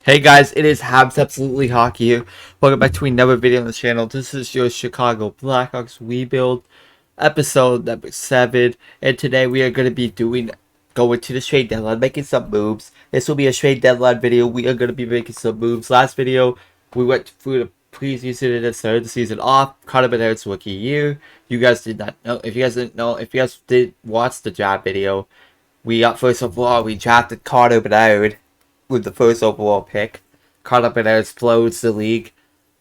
Hey guys, it is Habs Absolutely Hockey here. Welcome back to another video on the channel. This is your Chicago Blackhawks rebuild episode number 7. And today we are going to be going to the trade deadline, making some moves. This will be a trade deadline video. We are going to be making some moves. Last video, we went through the preseason and started the season off. Connor Bedard's rookie year. You guys did not know. If you guys didn't know, if you guys did watch the draft video, first of all, we drafted Connor Bedard with the first overall pick. Caught up in there, explodes the league.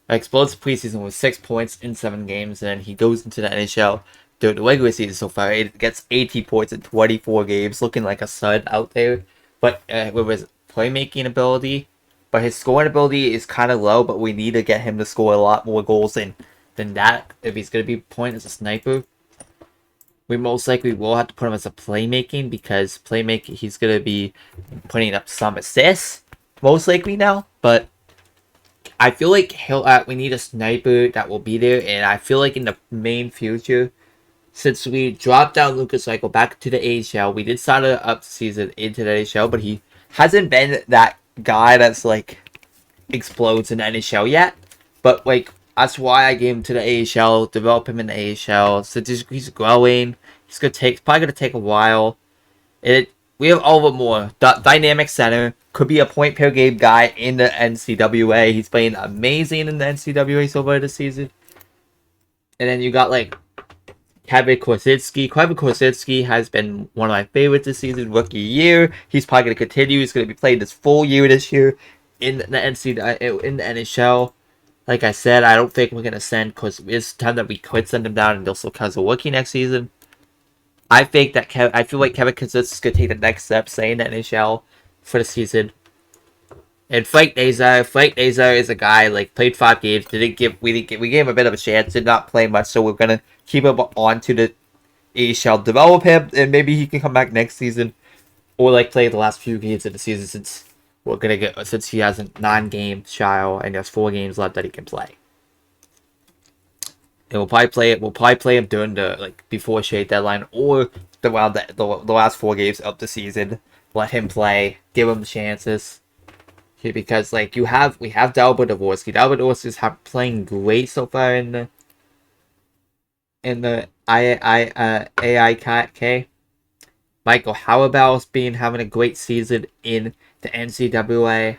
Explodes the preseason with 6 points in 7 games, and then he goes into the NHL during the regular season so far. It gets 18 points in 24 games, looking like a stud out there. But with his playmaking ability, but his scoring ability is kind of low, but we need to get him to score a lot more goals than that if he's going to be point as a sniper. We most likely will have to put him as a playmaking because playmaking he's gonna be putting up some assists most likely now. But I feel like we need a sniper that will be there, and I feel like in the main future, since we dropped down Lucas Cycle back to the AHL, we did start up the season into the AHL, but he hasn't been that guy that's like explodes in the NHL yet. But like that's why I gave him to the AHL, develop him in the AHL. So he's growing. He's probably gonna take a while. We have all of more dynamic center. Could be a point per game guy in the NCAA. He's playing amazing in the NCAA so far this season. And then you got like Kevin Korsitsky. Kevin Korsitsky has been one of my favorites this season, rookie year. He's probably gonna continue. He's gonna be playing this full year this year in the NHL. Like I said, I don't think we're going to send, because it's time that we could send him down and also because of rookie next season. I feel like Kevin Korsitsky is going to take the next step, say in the NHL for the season. And Frank Nazar is a guy, like, played 5 games, we gave him a bit of a chance, did not play much, so we're going to keep him on to the AHL, develop him, and maybe he can come back next season, or, like, play the last few games of the season since he has a 9-game trial and there's 4 games left that he can play. And we'll probably play him during the before trade deadline or the last 4 games of the season. Let him play, give him chances. Because we have Dalibor Dvorsky. Dalibor Dvorsky is playing great so far in the AIK. Michael Howabell's having a great season in the NCAA.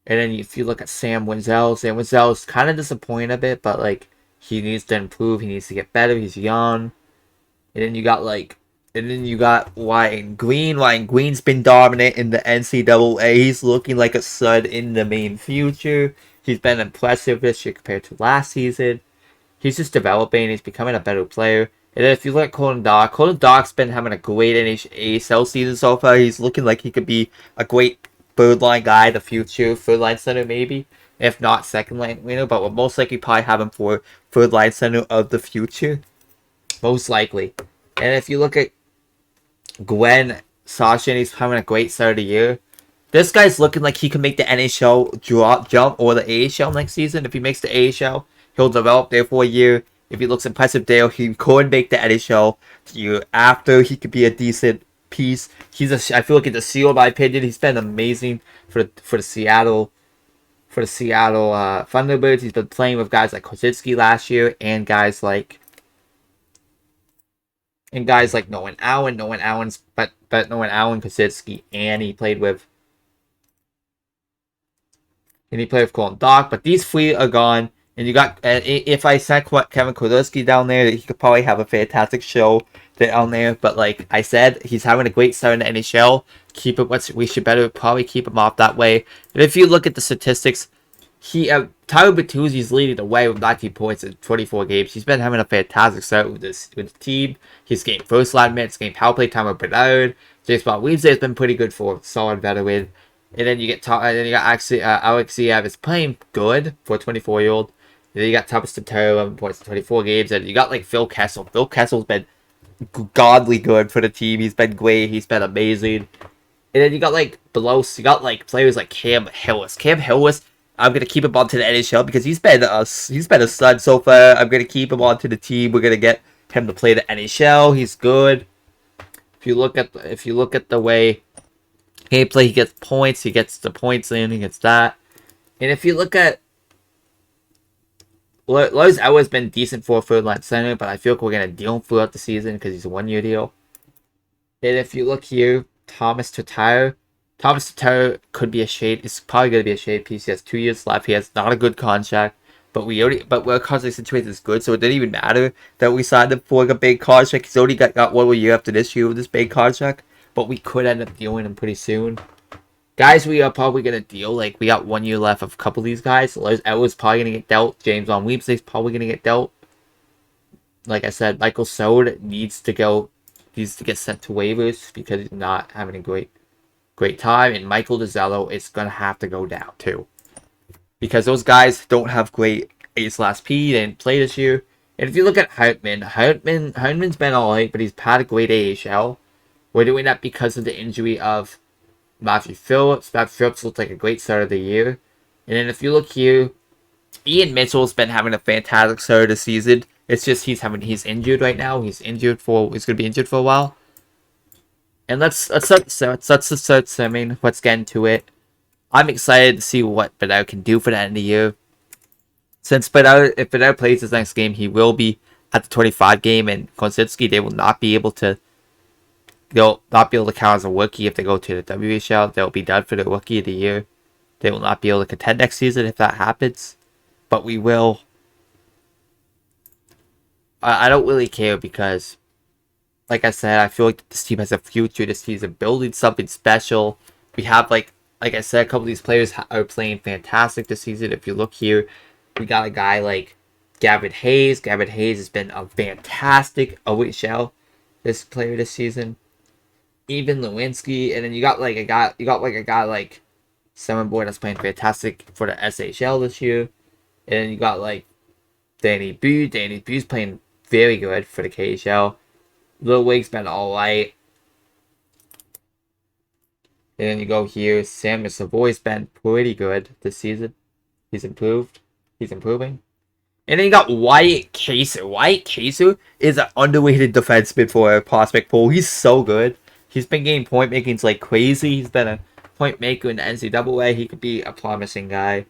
And then if you look at Sam Winzel's kind of disappointed a bit, but like he needs to improve, he needs to get better, he's young. And then you got Ryan Green. Ryan Green's been dominant in the NCAA. He's looking like a stud in the main future. He's been impressive this year compared to last season. He's just developing, he's becoming a better player. And then if you look at Colton Dach's been having a great AHL season so far. He's looking like he could be a great third-line guy, the future third-line center maybe. If not second-line winner, but we'll most likely probably have him for third-line center of the future. Most likely. And if you look at Gwen Sachin, he's having a great start of the year. This guy's looking like he can make the NHL jump or the AHL next season. If he makes the AHL, he'll develop there for a year. If he looks impressive there, he could make the NHL year after. He could be a decent piece. I feel like it's a seal in my opinion. He's been amazing for the Seattle Thunderbirds. He's been playing with guys like Korsitsky last year and guys like Nolan Allen. Nolan Allen, Korsitsky, and he played with Colton Dach. But these 3 are gone. And you got, if I sent Kevin Korsitsky down there, he could probably have a fantastic show down there. But like I said, he's having a great start in the NHL. We should probably keep him off that way. And if you look at the statistics, Tyler Bertuzzi's leading the way with 19 points in 24 games. He's been having a fantastic start with the team. He's getting first line minutes, getting power play time with Bernard. James Bond Wednesday has been pretty good for a solid veteran. And then you got Alex Ziev is playing good for a 24-year-old. And then you got Thomas Tantero, 11 points in 24 games. And you got like Phil Kessel. Phil Kessel's been godly good for the team. He's been great. He's been amazing. And then you got players like Cam Hillis. Cam Hillis, I'm gonna keep him onto the NHL because he's been a stud so far. I'm gonna keep him onto the team. We're gonna get him to play the NHL. He's good. If you look at the way Gameplay, he gets points. He gets the points in. He gets that. And if you look at Lowe's always been decent for a third line center, but I feel like we're gonna deal him throughout the season because he's a 1 year deal. And if you look here, Thomas Tatar could be a shade. It's probably gonna be a shade piece. He has 2 years left. He has not a good contract, but our contract situation is good, so it didn't even matter that we signed him for like a big contract. He's already got 1 more year after this year with this big contract, but we could end up dealing him pretty soon. Guys, we are probably gonna deal, like, we got 1 year left of a couple of these guys. Edwards probably gonna get dealt. James Von Weemsney's probably gonna get dealt. Like I said, Michael Sode needs to get sent to waivers because he's not having a great time, and Michael DeZello is gonna have to go down too. Because those guys don't have great A/P. They didn't play this year. And if you look at Hartman's been alright, but he's had a great AHL. We're doing that because of the injury of Matthew Phillips. Matthew Phillips looked like a great start of the year. And then if you look here, Ian Mitchell's been having a fantastic start of the season. It's just he's injured right now. He's gonna be injured for a while. And let's start simming. Let's get into it. I'm excited to see what Bedard can do for the end of the year. Since if Bedard plays his next game, he will be at the 25 game, and Kosinski, they will not be able to. They'll not be able to count as a rookie if they go to the WHL. They'll be done for the rookie of the year. They will not be able to contend next season if that happens. But we will. I don't really care because, like I said, I feel like this team has a future this season, building something special. We have, like I said, a couple of these players are playing fantastic this season. If you look here, we got a guy like Gavin Hayes. Gavin Hayes has been a fantastic OHL this player this season. Even Lewinsky, and then you got a guy like Simon Boyd that's playing fantastic for the SHL this year. And then you got like Danny Boo. Danny Boo's playing very good for the KHL. Lil Wig's been alright. And then you go here, Samuel Savoy's been pretty good this season. He's improved. He's improving. And then you got Wyatt Kaser. Wyatt Kaser is an underrated defenseman for a prospect pool. He's so good. He's been getting point makings like crazy. He's been a point maker in the NCAA. He could be a promising guy.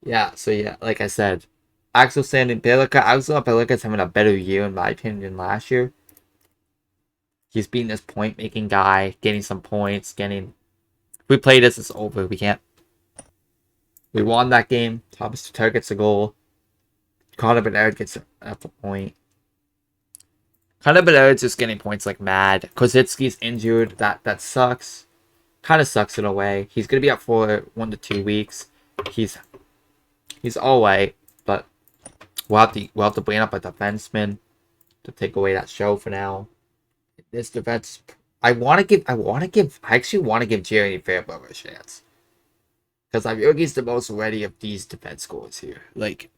Yeah, so yeah, like I said, Axel Pellica is having a better year in my opinion than last year. He's being this point making guy, getting some points, if we play this, it's over. We won that game. Thomas Tatar gets a goal. Connor Bedard gets a point. Connor Bedard's just getting points like mad. Kozitsky's injured. That sucks. Kind of sucks in a way. He's gonna be out for 1 to 2 weeks. He's alright, but we'll have to bring up a defenseman to take away that show for now. This defense, I actually want to give Jeremy Fairbrother a chance. Because I feel like he's the most ready of these defense scores here. Like,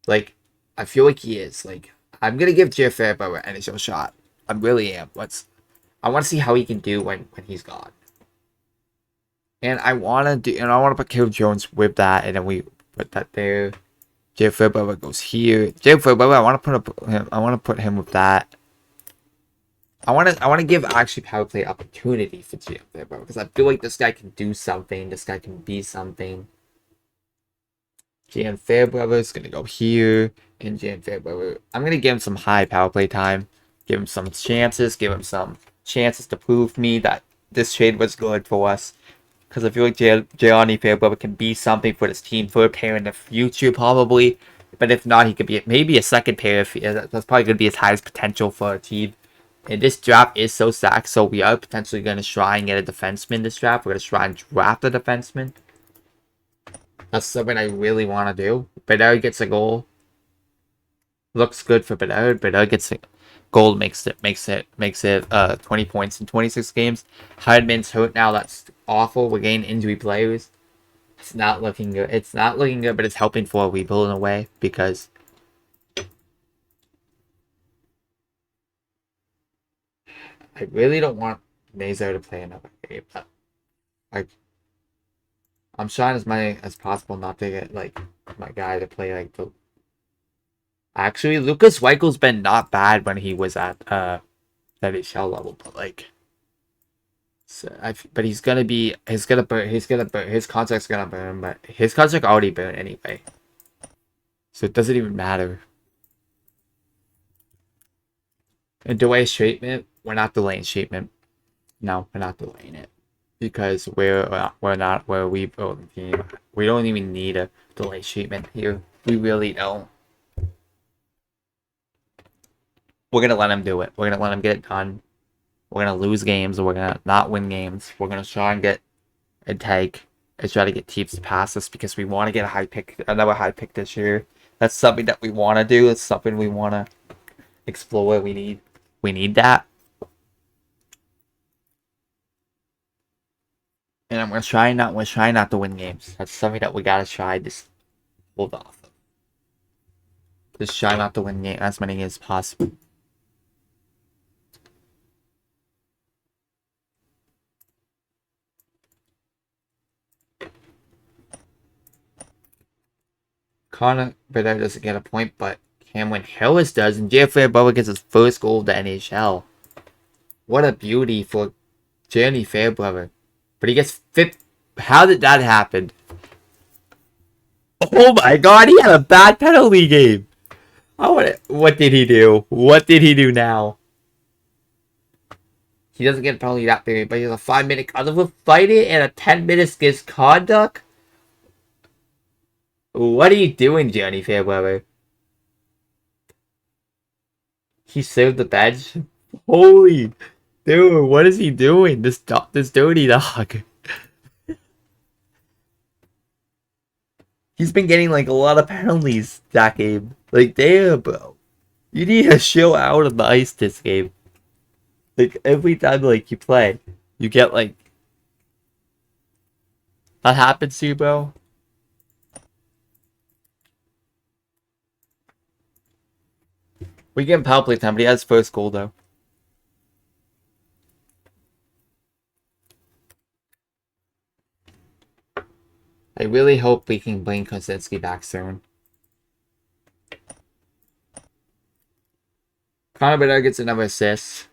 I feel like he is. Like, I'm going to give Jeremy Fairbrother an initial shot. I really am. I want to see how he can do when he's gone. And I want to put Caleb Jones with that, and then we put that there. Jeremy Fairbrother goes here. Jeremy Fairbrother, I want to put him with that. I want to give actually power play opportunity for Jeremy Fairbrother because I feel like this guy can do something. This guy can be something. Jeremy Fairbrother is gonna go here, and Jeremy Fairbrother, I'm gonna give him some high power play time. Give him some chances. Give him some chances to prove me that this trade was good for us. Because I feel like Jeremy Fairbrother can be something for this team, for a pair in the future probably. But if not, he could be maybe a second pair. That's probably gonna be his highest potential for a team. And this draft is so stacked, so we are potentially going to try and get a defenseman this draft. We're going to try and draft a defenseman. That's something I really want to do. Bedard gets a goal. Looks good for Bedard. Bedard gets a goal, makes it 20 points in 26 games. Hardman's hurt now. That's awful. We're getting injury players. It's not looking good. It's not looking good, but it's helping for a rebuild in a way because I really don't want Nazar to play another game, but I'm trying as possible not to get like my guy to play like the. Actually, Lucas Weichel's been not bad when he was at that HL level, but like So but he's gonna be his contract's gonna burn, but his contract already burned anyway. So it doesn't even matter. And delay treatment, we're not delaying treatment. No, we're not delaying it because we're rebuilding team. We don't even need a delay treatment here. We really don't. We're gonna let him do it. We're gonna let him get it done. We're gonna lose games. We're gonna not win games. We're gonna try and get a take and try to get teams to pass us because we want to get a high pick, another high pick this year. That's something that we want to do. It's something we want to explore. We need that. And we're trying not to win games. That's something that we gotta try. Just hold off. Just try not to win as many games as possible. Connor Bedard doesn't get a point, but Cameron Harris does, and Jeffrey Fairbrother gets his first goal of the NHL. What a beauty for Jeremy Fairbrother. But he gets fit. How did that happen? Oh my god, he had a bad penalty game. What did he do? What did he do now? He doesn't get a penalty that period, but he has a 5-minute cut for fighting and a 10 minutes misconduct. What are you doing, Johnny Fairweather? He served the bench. Holy dude, what is he doing? This dirty dog. He's been getting like a lot of penalties that game. Like damn, bro. You need to chill out on the ice this game. Like every time like you play, you get like that happens to you, bro. We get power play time, but he has first goal though. I really hope we can bring Kosinski back soon. Connor Bedard gets another assist.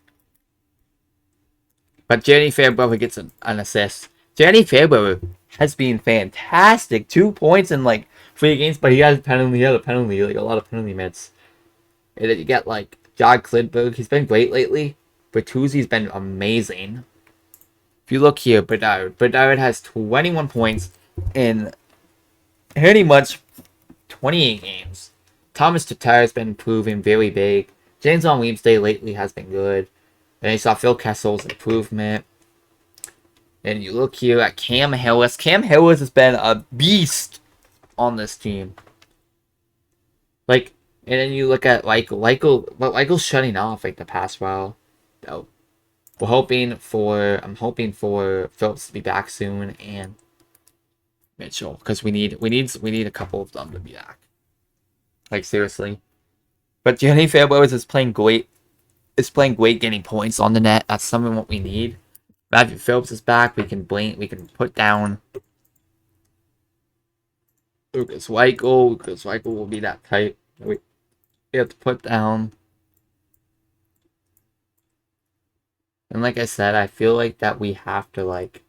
But Jenny Fairbrother gets an assist. Jenny Fairbrother has been fantastic. 2 points in like 3 games, but he had a penalty, like a lot of penalty minutes. And then you get like John Klidberg. He's been great lately. Bertuzzi's been amazing. If you look here, Bedard has 21 points in pretty much 28 games. Thomas Tatar has been proving very big. James on Weemsday lately has been good. And you saw Phil Kessel's improvement. And you look here at Cam Harris. Cam Harris has been a beast on this team. Like, and then you look at Michael's shutting off like the past while. So I'm hoping for Phillips to be back soon and Mitchell because we need a couple of them to be back. Like seriously. But Jenny Fairbrother is playing great. Is playing great, getting points on the net. That's something what we need. Matthew Phillips is back. We can put down Lucas Weichel. Lucas Weichel will be that type. We have to put down. And like I said, I feel like that we have to like.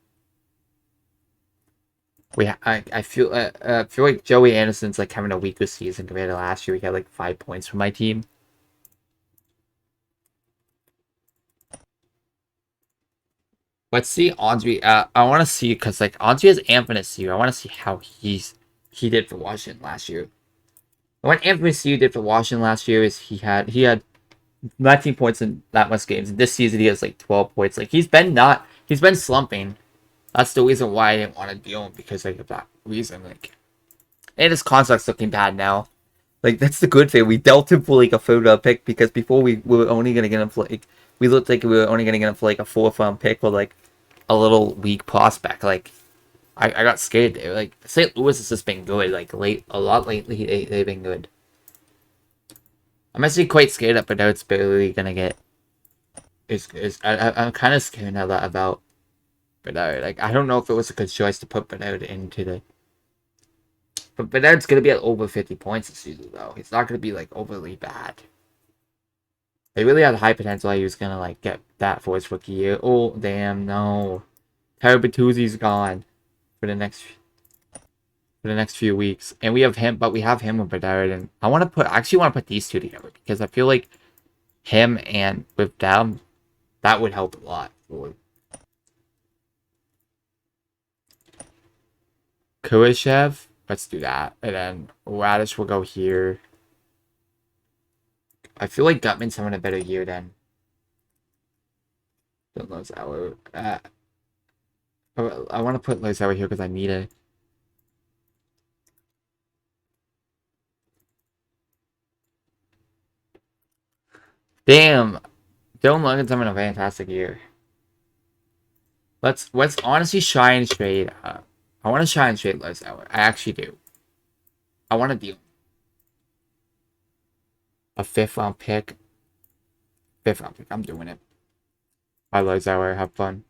I feel like Joey Anderson's like having a weaker season compared to last year. He had like 5 points for my team. Let's see Andre. I want to see because like Andre is Anthony Sear. I want to see how he did for Washington last year. What Anthony Sear did for Washington last year is he had 19 points in that much games. This season he has like 12 points. Like he's been slumping. That's the reason why I didn't want to deal him because like of that reason. Like, and his contract's looking bad now. Like that's the good thing. We dealt him for like a 3rd-round pick because before we were only gonna get him for like we looked like we were only gonna get him for like a 4th-round pick or like a little weak prospect. Like I got scared there. Like St. Louis has just been good. Like a lot lately they've been good. I'm actually quite scared that Bedard's barely gonna get. I'm kind of scared now that about Bedard. Like I don't know if it was a good choice to put Bedard into the. But Bedard's gonna be at over 50 points this season though. He's not gonna be like overly bad. They really had high potential. He was gonna like get that for his rookie year. Oh damn, no. Tyler Bertuzzi's gone for the next few weeks, and we have him, but we have him with Bedard, and I actually want to put these two together because I feel like him and with them that would help a lot. Kurashev, let's do that, and then Radish will go here. I feel like Gutman's having a better year than Lozower. I want to put Lozower here because I need it. Damn, Dylan Logan's having a fantastic year. Let's honestly try and trade. I want to try and trade Lozower. I actually do. I want to deal a fifth round pick. Fifth round pick. I'm doing it. I Lozower. Have fun.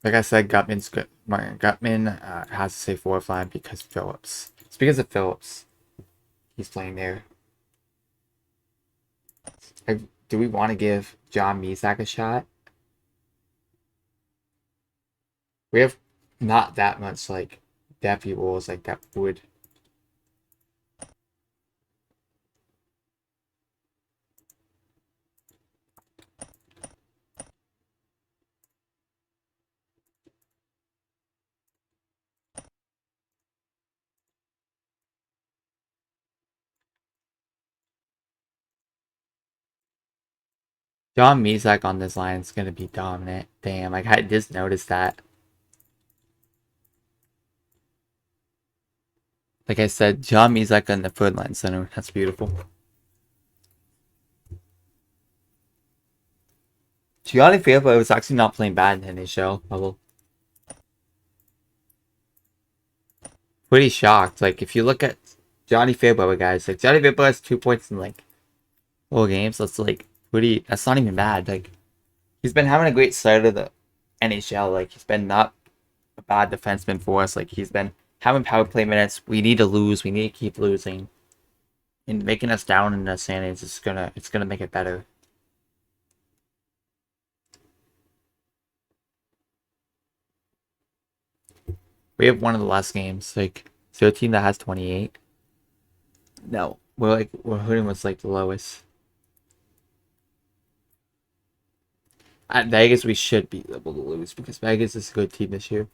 Like I said, Gutman's good. Gutman has to say fourth line because Phillips. It's because of Phillips. He's playing there. Do we want to give John Mezak a shot? We have not that much like depth roles like that would. John Mezak on this line is going to be dominant. Damn, like I just noticed that. Like I said, John Mezak on the third line center. That's beautiful. Gianni Fierro was actually not playing bad in the NHL level. Pretty shocked. Like if you look at Johnny Fairbrother, guys, like Johnny Fairbrother has 2 points in like 4 games. That's like pretty. That's not even bad. Like he's been having a great start of the NHL. Like he's been not a bad defenseman for us. Like he's been having power play minutes. We need to lose. We need to keep losing, and making us down in the standings is gonna make it better. We have one of the last games. Like so a team that has 28. No, we're hitting was like the lowest. At Vegas, we should be able to lose because Vegas is a good team this year.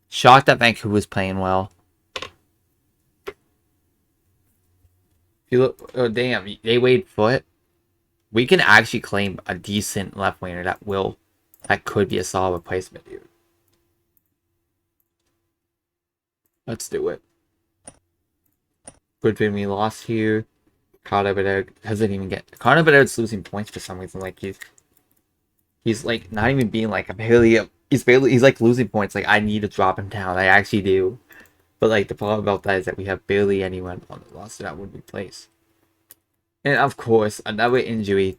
Shocked that Vancouver was playing well. If you look, oh damn, they Wade Foot. We can actually claim a decent left winger that could be a solid replacement here. Let's do it. Good thing we lost here. Connor Bedard doesn't even get. Connor Bedard's losing points for some reason. Like he's like not even being like a barely. He's like losing points. Like I need to drop him down. I actually do. But like the problem about that is that we have barely anyone on the roster that would replace. And of course, another injury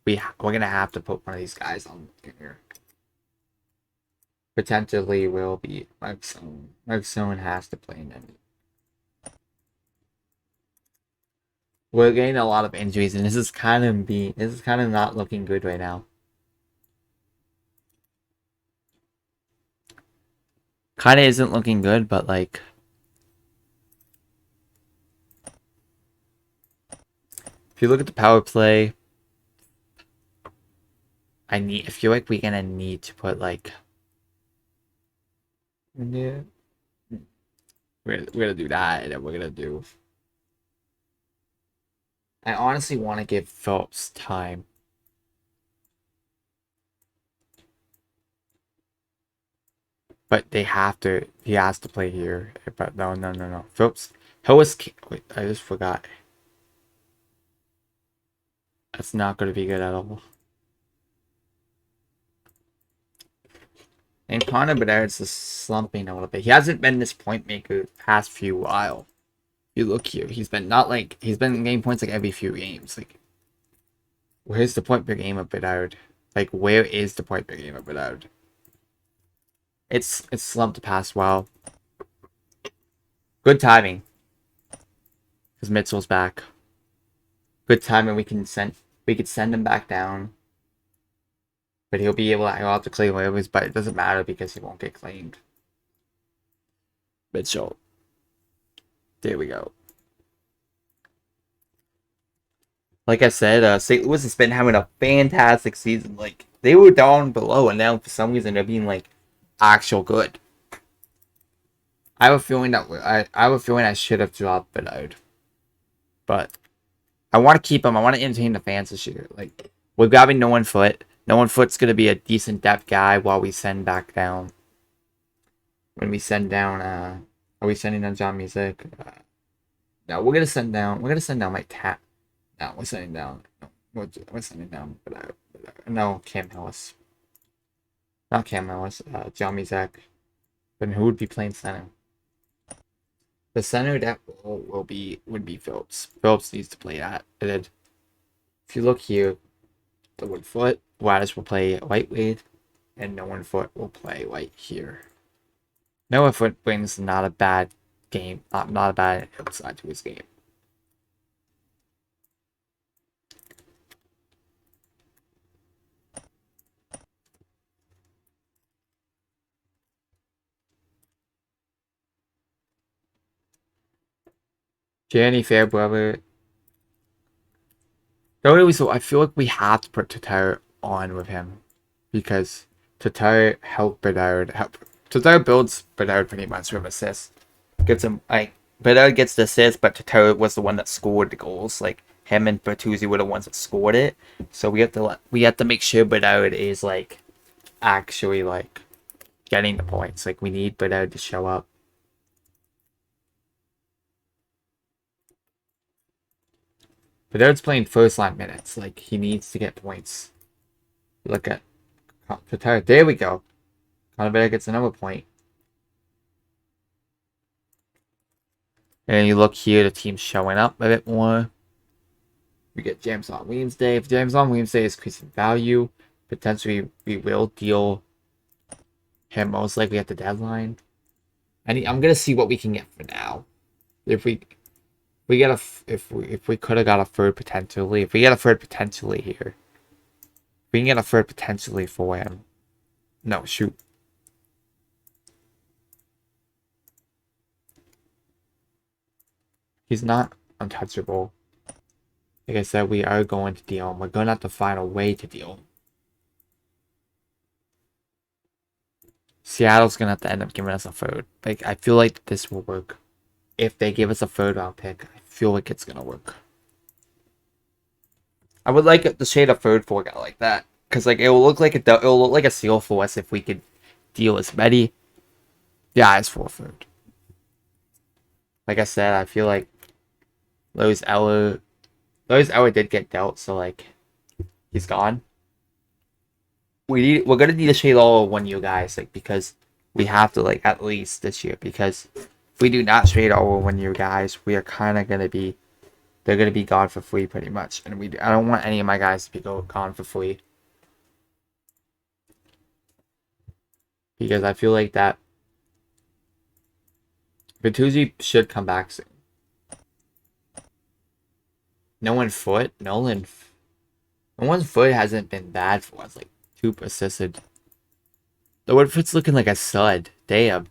we're gonna have to put one of these guys on here. Potentially will be Mark Stone. Mark Stone has to play in it. We're getting a lot of injuries, and this is kind of not looking good right now. Kind of isn't looking good, but like if you look at the power play, I feel like we're gonna need to put like yeah. We're gonna do that, and then we're gonna do. I honestly want to give Phillips time. But they have to. He has to play here. But no. Phillips. Wait, I just forgot. That's not going to be good at all. And Connor Bedard's just slumping a little bit. He hasn't been this point maker the past few while. You look here. He's been getting points like every few games. Like, where's the point per game of Bedard? Like, where is the point per game of Bedard? It's slumped the past while. Good timing, because Mitchell's back. Good timing. We could send him back down, but he'll have to claim waivers, but it doesn't matter because he won't get claimed. Mitchell. There we go. Like I said, St. Louis has been having a fantastic season. Like, they were down below, and now for some reason they're being like actual good. I have a feeling that I have a feeling I should have dropped Bedard, but I want to keep him. I want to entertain the fans this year. Like, we're grabbing No One Foot. No One Foot's gonna be a decent depth guy while we send back down. When we send down, are we sending down John Music? No, we're gonna send down. We're gonna send down my tap. No, we're sending down. No, we're sending down. No, Cam Hillis. Not Cam Hillis. John Music. Then who would be playing center? The center that would be Phillips. Phillips needs to play that. And then if you look here, the 1 foot, Waddish will play White Wade, and No One Foot will play White here. No One Foot brings not a bad game, not a bad upside to his game. Danny Fairbrother. So I feel like we have to put Tatar on with him because Tatar helped Bedard. Tatar builds Bedard pretty much with assists. Gets him like Bedard gets the assist, but Tatar was the one that scored the goals. Like him and Bertuzzi were the ones that scored it. So we have to make sure Bedard is like actually like getting the points. Like we need Bedard to show up. Bedard's playing first line minutes. Like, he needs to get points. Look at Tatar. There we go. Connor gets another point. And you look here, the team's showing up a bit more. We get James on Wednesday. If James on Wednesday is increasing value, potentially we will deal him most likely at the deadline. I'm gonna see what we can get for now. If we could have got a third potentially, if we get a third potentially here, we can get a third potentially for him. No, shoot. He's not untouchable. Like I said, we are going to deal him. We're going to have to find a way to deal him. Seattle's going to have to end up giving us a third. Like, I feel like this will work. If they give us a third round pick, I feel like it's going to work. I would like to trade a third for a guy like that. Because, like, it will look like a steal for us if we could deal as many guys for a third. Like I said, I feel like Lowe's Eller did get dealt, so like he's gone. We're gonna need to trade all 1 year guys, like because we have to like at least this year, because if we do not trade all 1 year guys, we are kinda gonna be they're gonna be gone for free pretty much. And I don't want any of my guys to be gone for free. Because I feel like that Bertuzzi should come back soon. Nolan's foot hasn't been bad for us. Like 2 assisted. The Woodfoot's looking like a stud. Damn.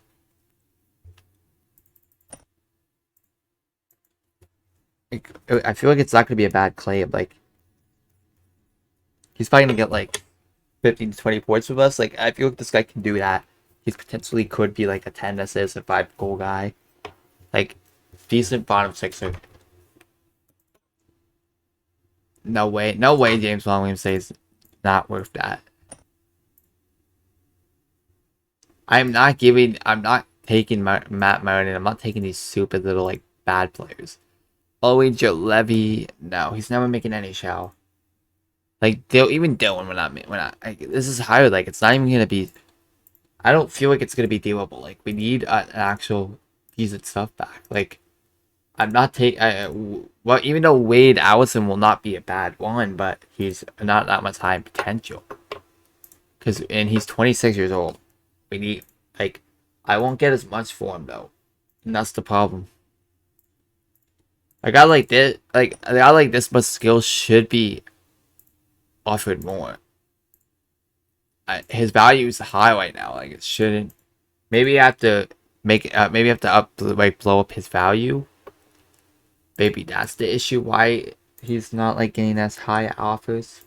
Like, I feel like it's not gonna be a bad claim. Like he's probably gonna get like 15 to 20 points with us. Like I feel like this guy can do that. He potentially could be like a 10 assist, a 5 goal guy. Like decent bottom sixer. No way James Williams says not worth that. I'm not taking Matt Martin. I'm not taking these stupid little like bad players. Owen Levy, no, he's never making any show. Like even Dylan this is higher. Like it's not even gonna be. I don't feel like it's gonna be dealable. Like we need an actual decent stuff back. Like I'm not taking. Well, even though Wade Allison will not be a bad one, but he's not that much high potential. And he's 26 years old. We need like I won't get as much for him though. And that's the problem. A guy like this, like a guy like this, but skill should be offered more. His value is high right now. Like it shouldn't. Maybe I have to make. Maybe I have to blow up his value. Maybe that's the issue. Why he's not like getting as high offers.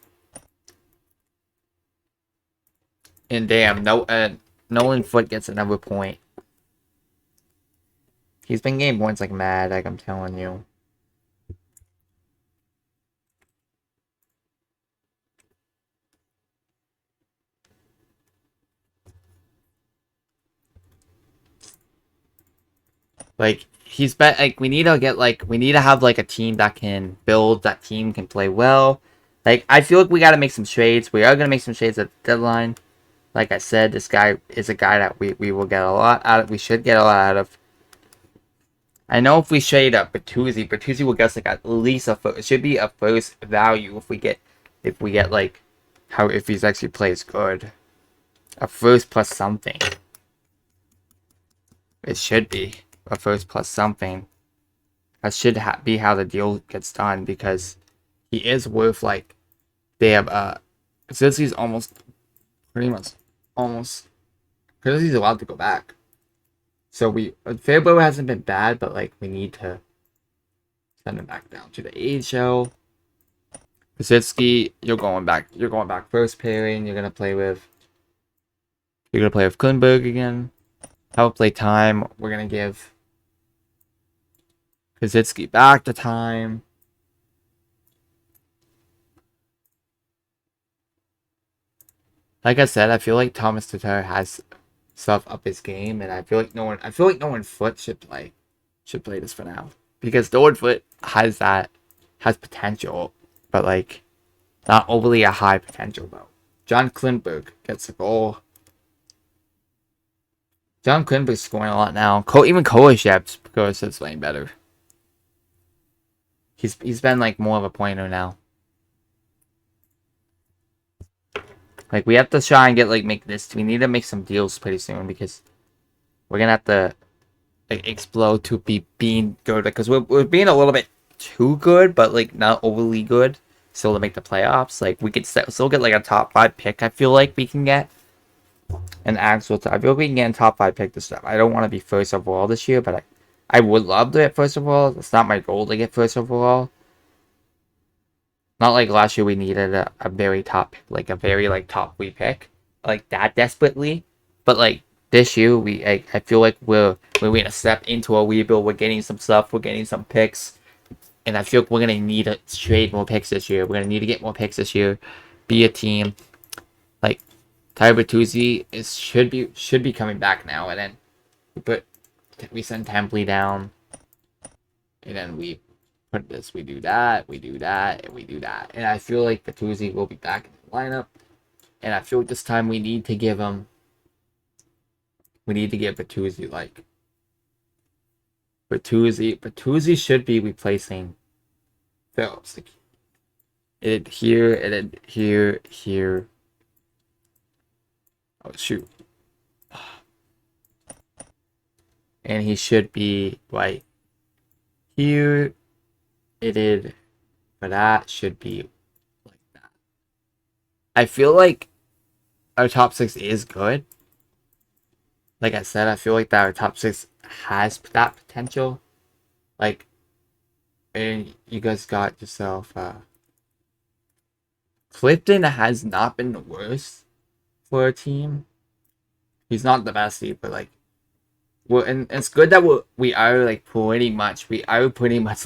And damn, Nolan Foot gets another point. He's been getting points like mad. Like I'm telling you. Like he's been like we need to have like a team that can build, that team can play well. Like I feel like we gotta make some trades. We are gonna make some trades at the deadline. Like I said, this guy is a guy that we will get a lot out of. We should get a lot out of. I know if we trade up Bertuzzi will get us like at least a first. It should be a first value if we get like how if he's actually plays good. A first plus something. It should be a first plus something. That should be how the deal gets done because he is worth like they have since he's almost pretty much almost because he's allowed to go back. So Fairbow hasn't been bad, but like we need to send him back down to the AHL. Pasitsky, you're going back first pairing. You're gonna play with Klingberg again. Power play time. We're gonna give Pasitsky back the time. Like I said, I feel like Thomas Tatar has stuff up his game, and I feel like no one Foot should play this for now because Nolan Foot has potential, but like not overly a high potential though. John Klingberg gets a goal. John Klingberg's scoring a lot now. Even Kolashev's because it's playing better. He's been like more of a pointer now. Like we have to try and make this. We need to make some deals pretty soon because we're gonna have to like, explode to be being good because we're being a little bit too good, but like not overly good. Still to make the playoffs. Like we could still get like a top 5 pick. I feel like we can get an actual. I feel like we can get a top 5 pick this stuff. I don't want to be first overall this year, but I would love to get first overall. It's not my goal to get first overall. Not like last year we needed a very top, like a very like top 3 pick, like that desperately. But like this year I feel like we're gonna step into a rebuild. We're getting some stuff. We're getting some picks, and I feel like we're gonna need to trade more picks this year. We're gonna need to get more picks this year. Be a team. Like Tyler Bertuzzi should be coming back now, and then we send Templey down, and then we put this, we do that, and we do that. And I feel like Bertuzzi will be back in the lineup. And I feel like this time we need to give Bertuzzi like Bertuzzi should be replacing Phillips. Like it here and then here. Oh shoot. And he should be like here. But that should be like that. I feel like our top 6 is good. Like I said, I feel like that our top 6 has that potential. Like, and you guys got yourself Clifton has not been the worst for a team. He's not the best either, but like and it's good that we are pretty much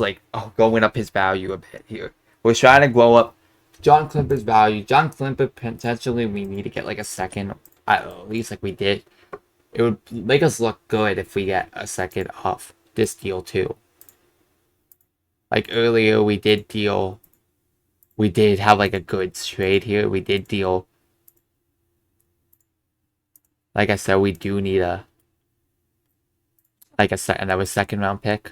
like going up his value a bit here. We're trying to grow up John Klimper's value. John Klimper potentially we need to get like a second at least like we did. It would make us look good if we get a second off this deal too. Like earlier we did have like a good trade here. We did deal, like I said, we do need another second round pick.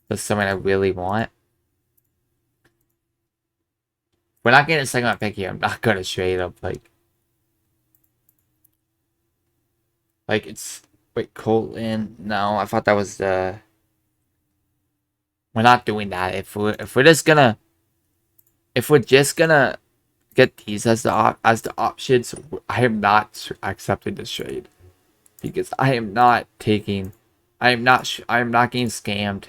That's something I really want. We're not getting a second round pick here. I'm not gonna trade up like it's Wait, Colton? No, I thought that was the. We're not doing that. If we're just gonna get these as the options, I am not accepting this trade because I am not taking. I am not getting scammed,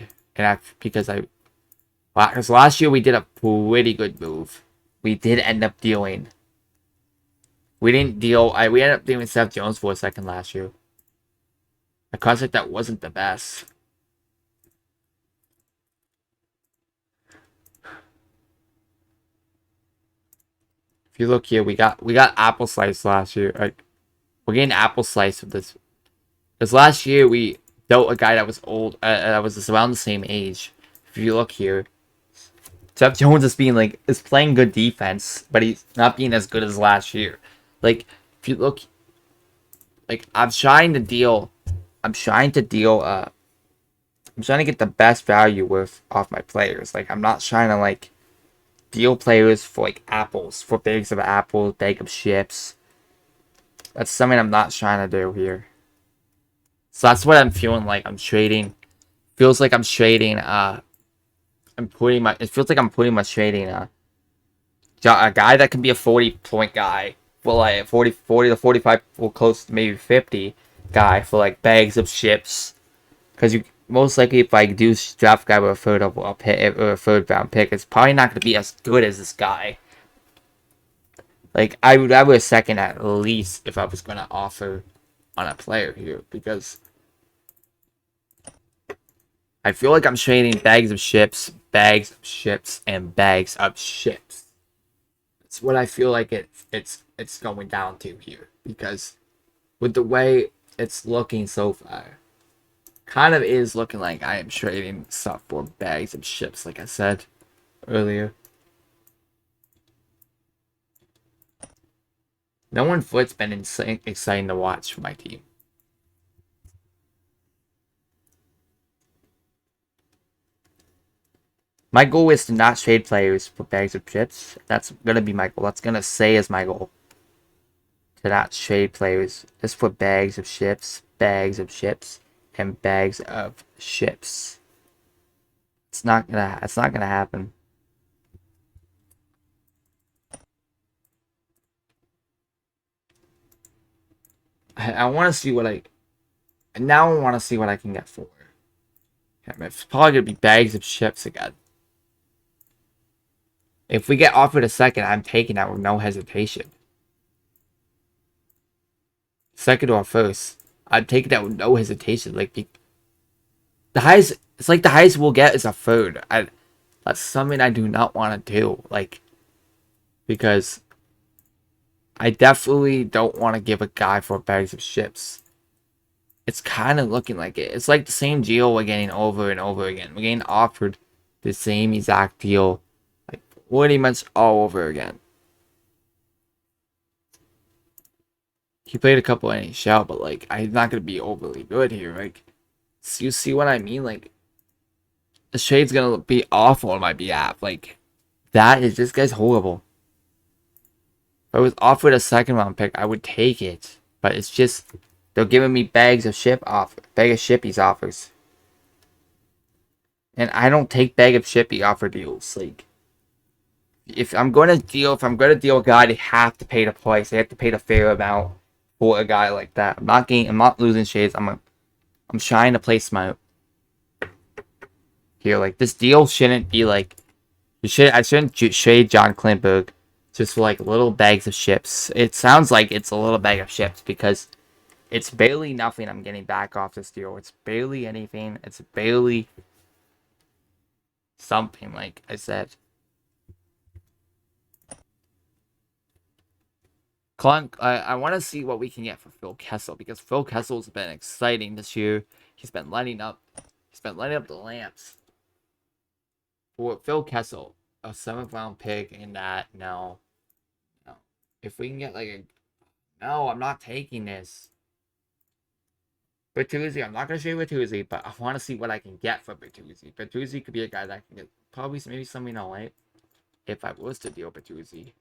because because last year we did a pretty good move. We did end up dealing. We didn't deal. We ended up dealing Seth Jones for a second last year. A contract that wasn't the best. If you look here, we got apple slice last year. Like, we're getting apple slice with this. Because last year we dealt a guy that was old, that was around the same age. If you look here, Seth Jones is playing good defense, but he's not being as good as last year. Like, if you look, like I'm trying to deal. I'm trying to deal. I'm trying to get the best value with off my players. Like, I'm not trying to deal players for apples, for bags of apples, bag of chips. That's something I'm not trying to do here. So that's what I'm feeling like. I'm trading. Feels like I'm trading. It feels like I'm pretty much trading a guy that can be a 40-point guy for 40 to 45, or close to maybe 50 guy for bags of chips. Because you most likely, if I do draft a guy with a third round pick, it's probably not going to be as good as this guy. Like, I would have a second at least if I was going to offer on a player here, because I feel like I'm trading bags of chips, and bags of chips. It's what I feel like it's going down to here, because with the way it's looking so far, kind of is looking like I am trading stuff for bags of chips, like I said earlier. No one foot's been exciting to watch for my team. My goal is to not trade players for bags of chips. That's gonna be my goal. That's gonna say as my goal. To not trade players just for bags of chips, and bags of chips. It's not gonna happen. I want to see what I now I want to see what I can get for. It's probably gonna be bags of chips again. If we get offered a second, I'm taking that with no hesitation. Second or first, I'd take that with no hesitation. Like, the highest, it's like the highest we'll get is a third. That's something I do not want to do. Because I definitely don't want to give a guy for bags of chips. It's kind of looking like it. It's like the same deal we're getting over and over again. We're getting offered the same exact deal, pretty much all over again. He played a couple NHL, but I'm not gonna be overly good here. So you see what I mean? The shade's gonna be awful on my behalf. This guy's horrible. If I was offered a second round pick, I would take it. But it's just they're giving me bag of shippies offers. And I don't take bag of shippy offer deals. If I'm gonna deal a guy, they have to pay the price. They have to pay the fair amount for a guy like that. I'm not losing shades. I'm trying to play smart here. This deal shouldn't be I shouldn't trade John Klingberg just for little bags of chips. It sounds like it's a little bag of chips because it's barely nothing I'm getting back off this deal. It's barely anything. It's barely something, like I said. I want to see what we can get for Phil Kessel, because Phil Kessel's been exciting this year. He's been lighting up the lamps. For Phil Kessel, a 7th round pick in that, no. If we can get no, I'm not taking this. Bertuzzi, I'm not gonna trade Bertuzzi, but I want to see what I can get for Bertuzzi. Bertuzzi could be a guy that can get probably maybe something alright if I was to deal Bertuzzi.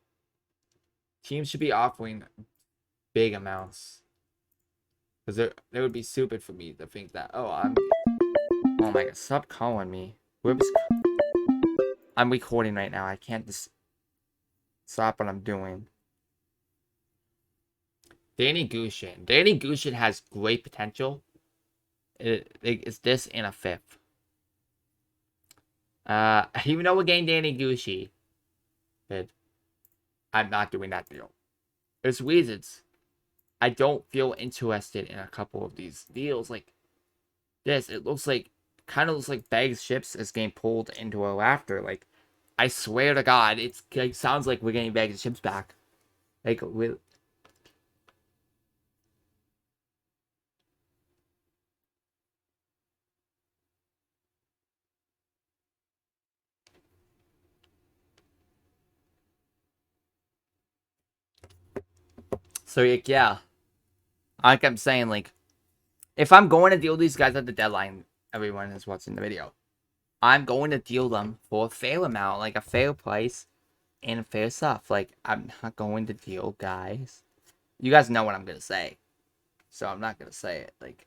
Teams should be offering big amounts. Because it would be stupid for me to think that, oh, oh my god, stop calling me. Whoops. I'm recording right now. I can't just stop what I'm doing. Danny Gushin. Danny Gushin has great potential. It's this in a fifth. Even though we're getting Danny Gucci, I'm not doing that deal. There's reasons. I don't feel interested in a couple of these deals like this. It looks like, kind of looks like Bag's ships is getting pulled into a rafter. Like, I swear to God, it sounds like we're getting Bag's ships back. Like, so like, yeah. Like I'm saying, like, if I'm going to deal these guys at the deadline, everyone is watching the video, I'm going to deal them for a fair amount, like a fair price and fair stuff. Like, I'm not going to deal guys. You guys know what I'm gonna say, so I'm not gonna say it. Like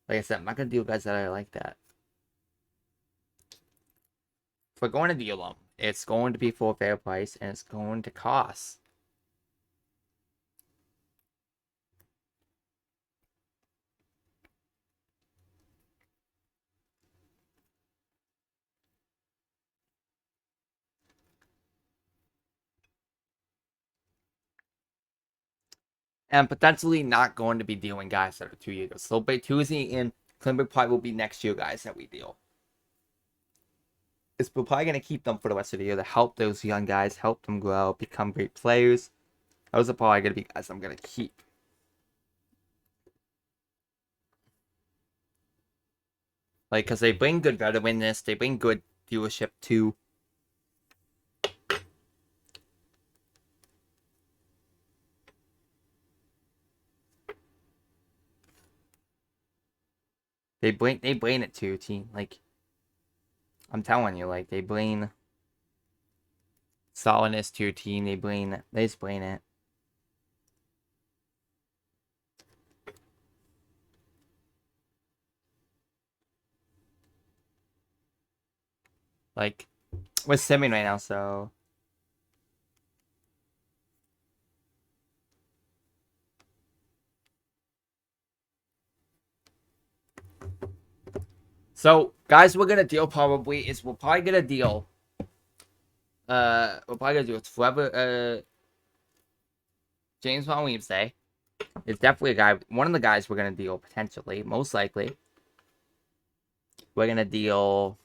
I said, I'm not gonna deal guys that are like that. If we're going to deal them, it's going to be for a fair price and it's going to cost. And potentially not going to be dealing guys that are 2 years. So Bertuzzi and Klimberg probably will be next year guys that we deal. We're probably going to keep them for the rest of the year to help those young guys, help them grow, become great players. Those are probably going to be guys I'm going to keep. Like, because they bring good veteranness, they bring good dealership too. They bring it to your team. Like, I'm telling you, like, they bring solidness to your team. They just bring it. Like, we're simming right now, so. So, guys, we're gonna deal probably is we're probably gonna deal. We're probably gonna do it forever. James Von Weemsday is definitely a guy. One of the guys we're gonna deal potentially, most likely. We're gonna deal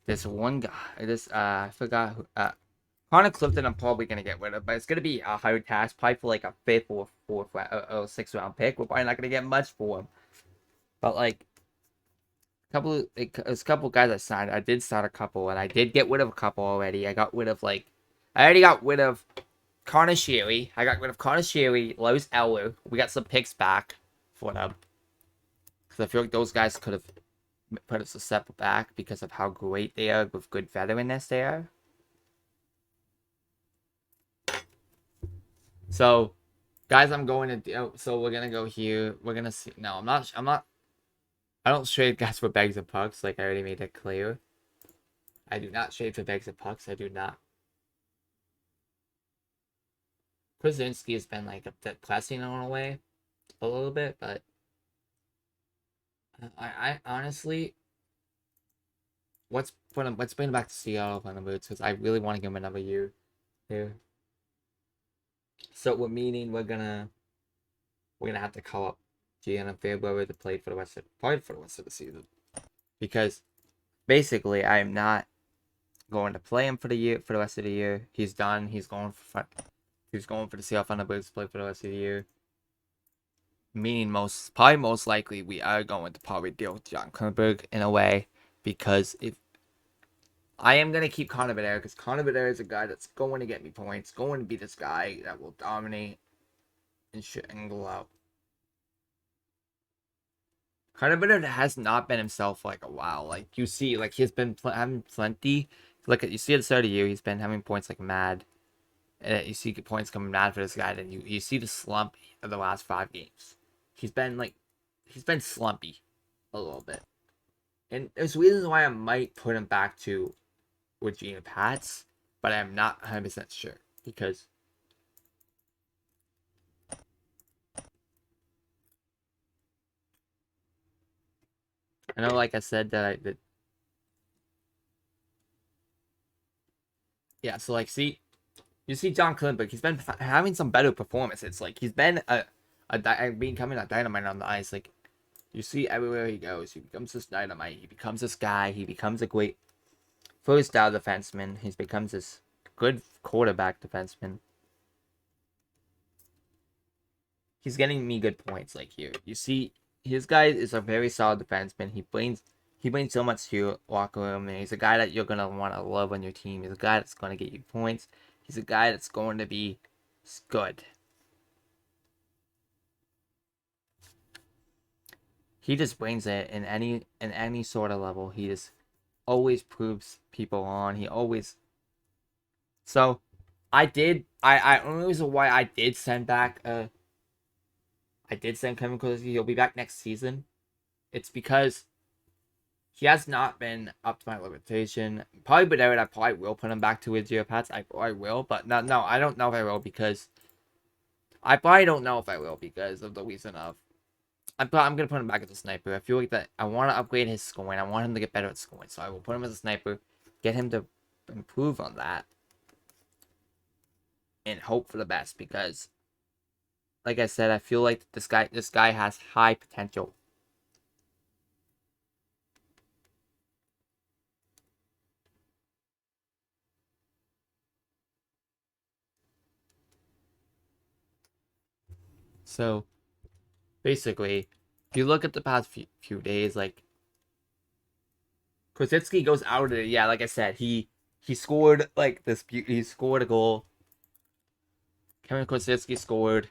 this one guy. I forgot who. Connor Clifton, I'm probably gonna get rid of, but it's gonna be a higher task, probably for like a fifth or fourth or sixth round pick. We're probably not gonna get much for him, but like. There's a couple guys I signed. I did start a couple, and I did get rid of a couple already. I already got rid of Connor Sherry. I got rid of Connor Sherry, Lois Eller. We got some picks back for them. Because I feel like those guys could have put us a step back because of how great they are with good veteranness they are. So, guys, I'm going to... So, we're going to go here. We're going to see... No, I'm not... I don't trade guys for bags of pucks, like I already made that clear. I do not trade for bags of pucks. I do not. Krasinski has been like depressing in a way, a little bit, but I honestly, let's bring him back to Seattle on the boots because I really want to give him another year here. So we're meaning we're gonna have to call up Gianna Fairbrother to play for the rest of the season because basically I'm not going to play him for the rest of the year. He's done. He's going for the Seattle Thunderbirds to play for the rest of the year. Meaning most likely we are going to probably deal with John Klingberg in a way because if I am gonna keep Connor Bedard because Connor Bedard is a guy that's going to get me points, going to be this guy that will dominate and shit and go out. Connor Bedard has not been himself for like a while. Like you see, like he's been having plenty. Like you see at the start of the year, he's been having points like mad. you see points coming down for this guy, then you see the slump of the last 5 games. He's been slumpy a little bit. And there's reasons why I might put him back to Regina Pats, but I'm not 100% sure. Because I know, like I said, yeah, so like, you see John Klimberg, he's been having some better performances. Like, he's been becoming a dynamite on the ice. Like, you see everywhere he goes, he becomes this dynamite. He becomes this guy. He becomes a great first down defenseman. He becomes this good quarterback defenseman. He's getting me good points. Like, here, you see, his guy is a very solid defenseman. He brings so much to your locker room, and he's a guy that you're gonna want to love on your team. He's a guy that's gonna get you points. He's a guy that's going to be good. He just brings it in any sort of level. He just always proves people on. He always. So, I only reason why I did send back I did send Kevin Kozlowski. He'll be back next season. It's because he has not been up to my limitation. Probably, but I probably will put him back to his Geopats. I will, but no, I don't know if I will because I probably don't know if I will because of the reason of I'm gonna put him back as a sniper. I feel like that I want to upgrade his scoring. I want him to get better at scoring, so I will put him as a sniper, get him to improve on that, and hope for the best because, like I said, I feel like this guy has high potential. So basically, if you look at the past few days, like Krasitsky goes out of it. Yeah, like I said, he scored like this. He scored a goal. Kevin Krasitsky scored.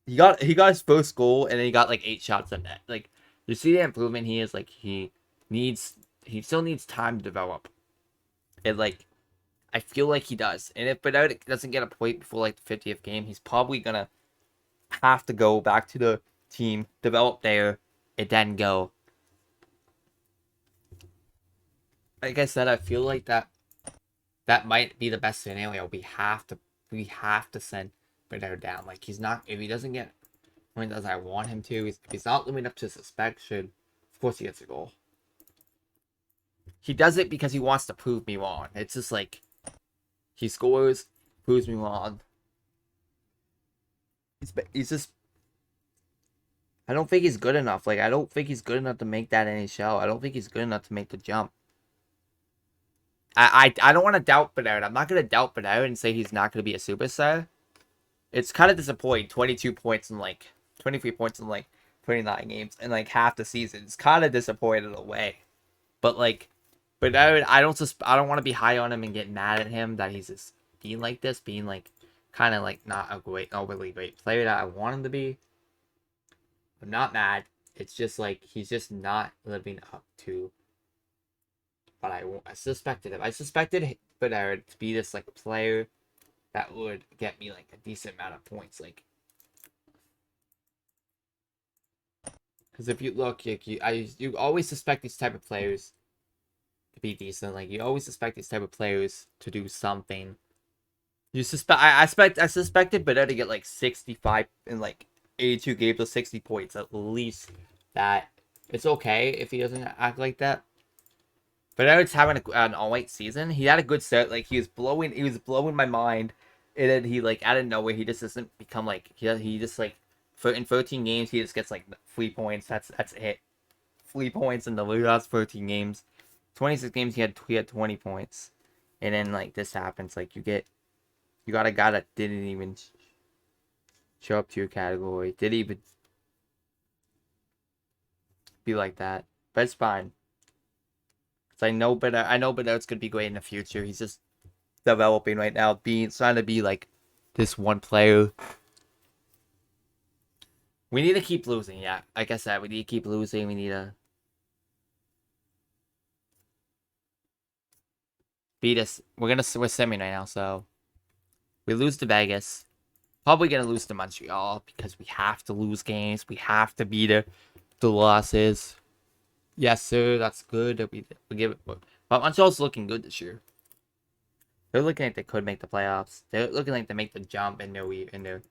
He got his first goal, and then he got like 8 shots on net. Like, you see the improvement he is. Like, he still needs time to develop. And like, I feel like he does. And if Bernard doesn't get a point before like the 50th game, he's probably gonna have to go back to the team, develop there, and then go. Like I said, I feel like that might be the best scenario. We have to send Bernard down. Like, he's not, if he doesn't get points as I want him to, if he's not living up to suspension, of course he gets a goal. He does it because he wants to prove me wrong. It's just like he scores, proves me wrong. He's just. I don't think he's good enough. Like, I don't think he's good enough to make that NHL. I don't think he's good enough to make the jump. I don't want to doubt Bernard. I'm not gonna doubt Bernard and say he's not gonna be a superstar. It's kind of disappointing. 22 points in like 23 points in like 29 games in like half the season. It's kind of disappointing in a way. But like, I don't want to be high on him and get mad at him that he's just being like this, being like kind of like not a really great player that I want him to be. I'm not mad. It's just like he's just not living up to what I suspected him. I suspected Bernard to be this like player that would get me like a decent amount of points. Like, because if you look, you always suspect these type of players to be decent. Like, you always suspect these type of players to do something. I suspected Bernard to get like 65 in like 82 games with 60 points at least. That it's okay if he doesn't act like that. But now it's having an all-white season. He had a good start. Like, he was blowing my mind, and then he like out of nowhere he just doesn't become like he just like in 13 games he just gets like 3 points. That's it. 3 points in the last 13 games. 26 games he had 20 points, and then like this happens. Like, you got a guy that didn't even show up to your category. Didn't even be like that. But it's fine. Cause I know Bernard's gonna be great in the future. He's just developing right now, trying to be like this one player. We need to keep losing, yeah. Like I said, we need to keep losing. We need to beat us. We're semi right now, so We lose to Vegas. Probably gonna lose to Montreal because we have to lose games. We have to beat the losses. Yes, sir. That's good. That we give it. But Montreal's looking good this year. They're looking like they could make the playoffs. They're looking like they make the jump in their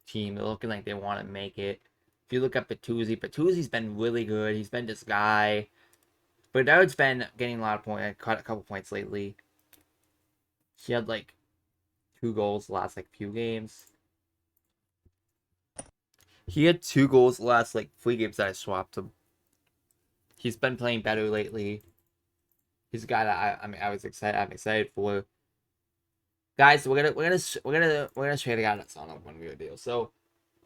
team. They're looking like they want to make it. If you look at Bertuzzi's been really good. He's been this guy. Bedard's been getting a lot of points. Caught a couple points lately. He had like 2 goals the last like few games. He had 2 goals the last like 3 games that I swapped him. He's been playing better lately. He's a guy that I'm excited for. Guys, we're gonna trade a guy that's on a 1 year deal. So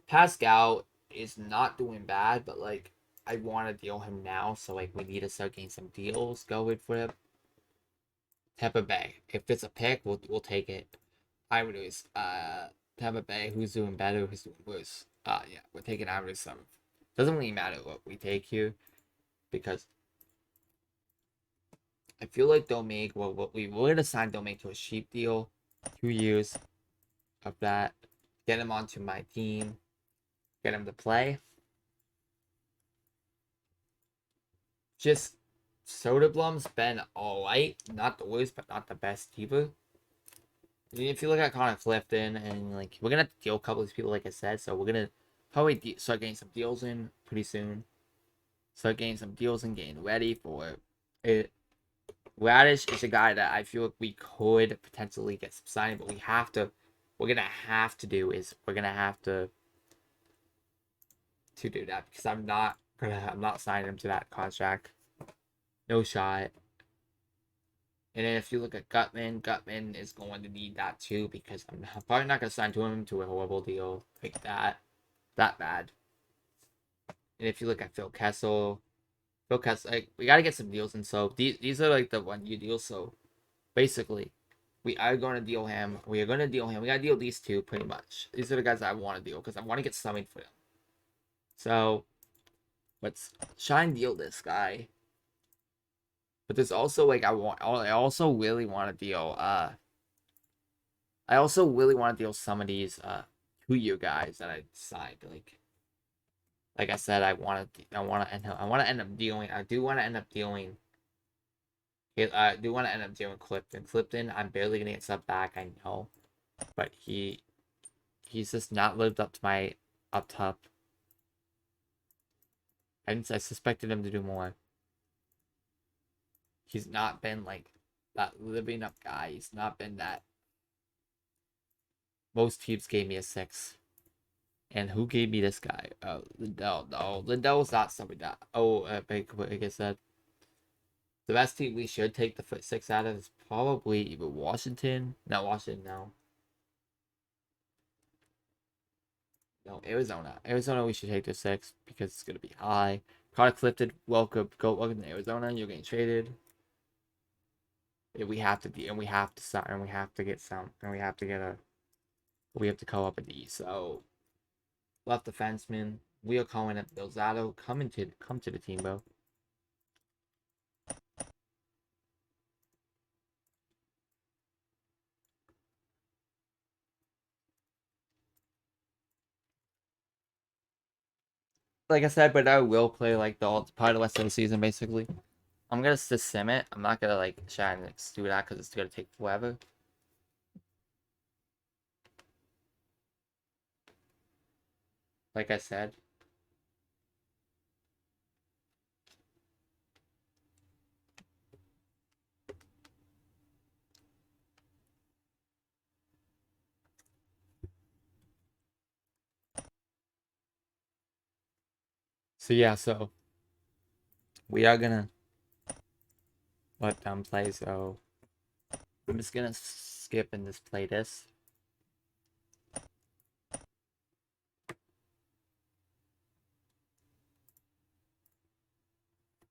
Pascal is not doing bad, but like I want to deal him now. So like we need to start getting some deals going for him. Tampa Bay. If it's a pick, we'll take it. Islanders. Tampa Bay. Who's doing better? Who's doing worse? Yeah, we're taking Islanders 7th. Doesn't really matter what we take here, because I feel like Domingue. Well, we're gonna sign Domingue to a cheap deal, 2 years of that. Get him onto my team. Get him to play. Just Soderblom's been alright. Not the worst, but not the best either. If you look at Connor Clifton, and like we're gonna deal a couple of these people, like I said, so we're gonna probably start getting some deals in pretty soon. Start getting some deals and getting ready for it. Radish is a guy that I feel like we could potentially get some signing, but we have to. We're gonna have to do is we're gonna have to do that, because I'm not signing him to that contract. No shot. And then if you look at Gutman is going to need that too, because I'm probably not going to sign him to a horrible deal like that bad. And if you look at Phil Kessel, like, we got to get some deals. And so these are like the 1 year deals. So basically, we are going to deal him. We got to deal these two pretty much. These are the guys I want to deal, because I want to get something for them. So let's try and deal this guy. But there's also like I also really want to deal some of these 2 year guys that I signed. Like I said, I do want to end up dealing Clifton. Clifton, I'm barely gonna get sub back, I know, but he's just not lived up to my up top. I suspected him to do more. He's not been like that living up guy. He's not been that. Most teams gave me a 6. And who gave me this guy? Lindell. No, Lindell's not something that. Like I said, the best team we should take the 6 out of is probably either Washington. Not Washington, no. No, Arizona. Arizona, we should take the 6 because it's gonna be high. Connor Clifton, welcome to Arizona. You're getting traded. We have to sign, and we have to get some, and we have to call up a D. So left defenseman, we are calling it Belzado. Come to the team, bro. Like I said, but I will play like part of the rest of the season basically. I'm gonna sim it. I'm not gonna like try and like, do that because it's gonna take forever. Like I said. So yeah, so we are gonna let them play. So I'm just gonna skip and just play this.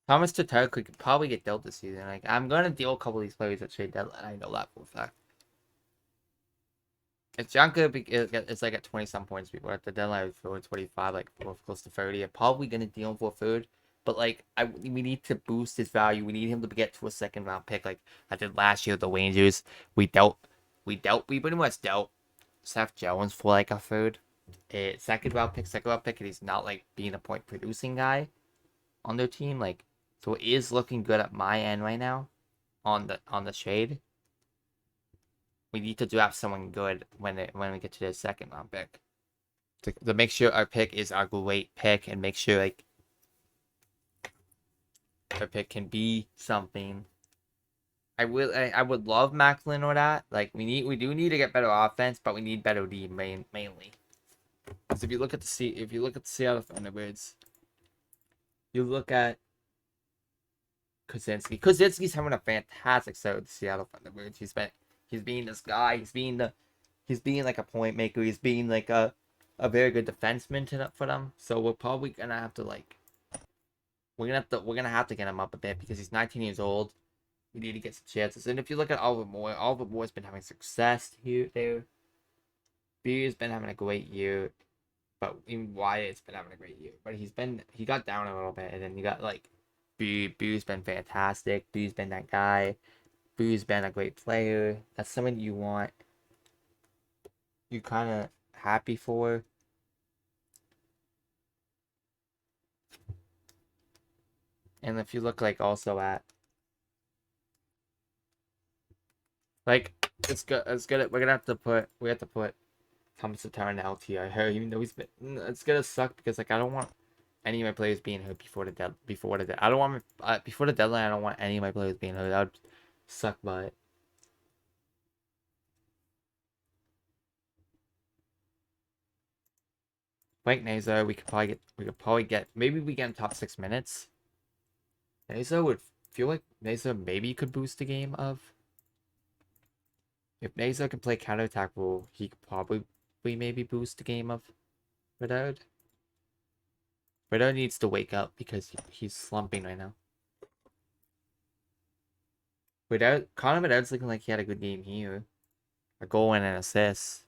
Thomas Tatar could probably get dealt this season. Like I'm gonna deal a couple of these players at trade deadline. I know that for a fact. If Janka it's like at 20 some points before at the deadline for 25, like close to 30, I'm probably gonna deal him for a third. But like we need to boost his value. We need him to get to a second round pick, like I did last year with the Rangers. We pretty much dealt Seth Jones for like a third. Second round pick, and he's not like being a point producing guy on their team. Like, so it is looking good at my end right now on the trade. We need to draft someone good when we get to the second round pick to make sure our pick is our great pick and make sure like our pick can be something. I would love Macklin or that. Like we do need to get better offense, but we need better D mainly. Because if you look at the Seattle Thunderbirds, you look at Kozinski. Kozinski's having a fantastic start with the Seattle Thunderbirds. He's being this guy. He's being like a point maker. He's being like a very good defenseman for them. So we're probably gonna have to like we're gonna have to get him up a bit because he's 19 years old. We need to get some chances. And if you look at Oliver Moore's been having success here there. Beer's been having a great year, but even Wyatt's been having a great year. But he got down a little bit, and then you got like Beer's been fantastic. Beer's been that guy. Beer's been a great player. That's someone you want. You kind of happy for. And if you look like also at like it's good. We're gonna have to put Thomas Tatar in LTI here, even though he's been. It's gonna suck because like I don't want any of my players being hurt before the I don't want before the deadline. I don't want any of my players being hurt. That would suck, but Mike Nazar, we could probably get maybe we get in top 6 minutes. Nazar would feel like Nazar maybe could boost the game of. If Nazar can play counterattack role, he could probably maybe boost the game of Bedard. Bedard needs to wake up because he's slumping right now. Connor Bedard's looking like he had a good game here. A goal and an assist.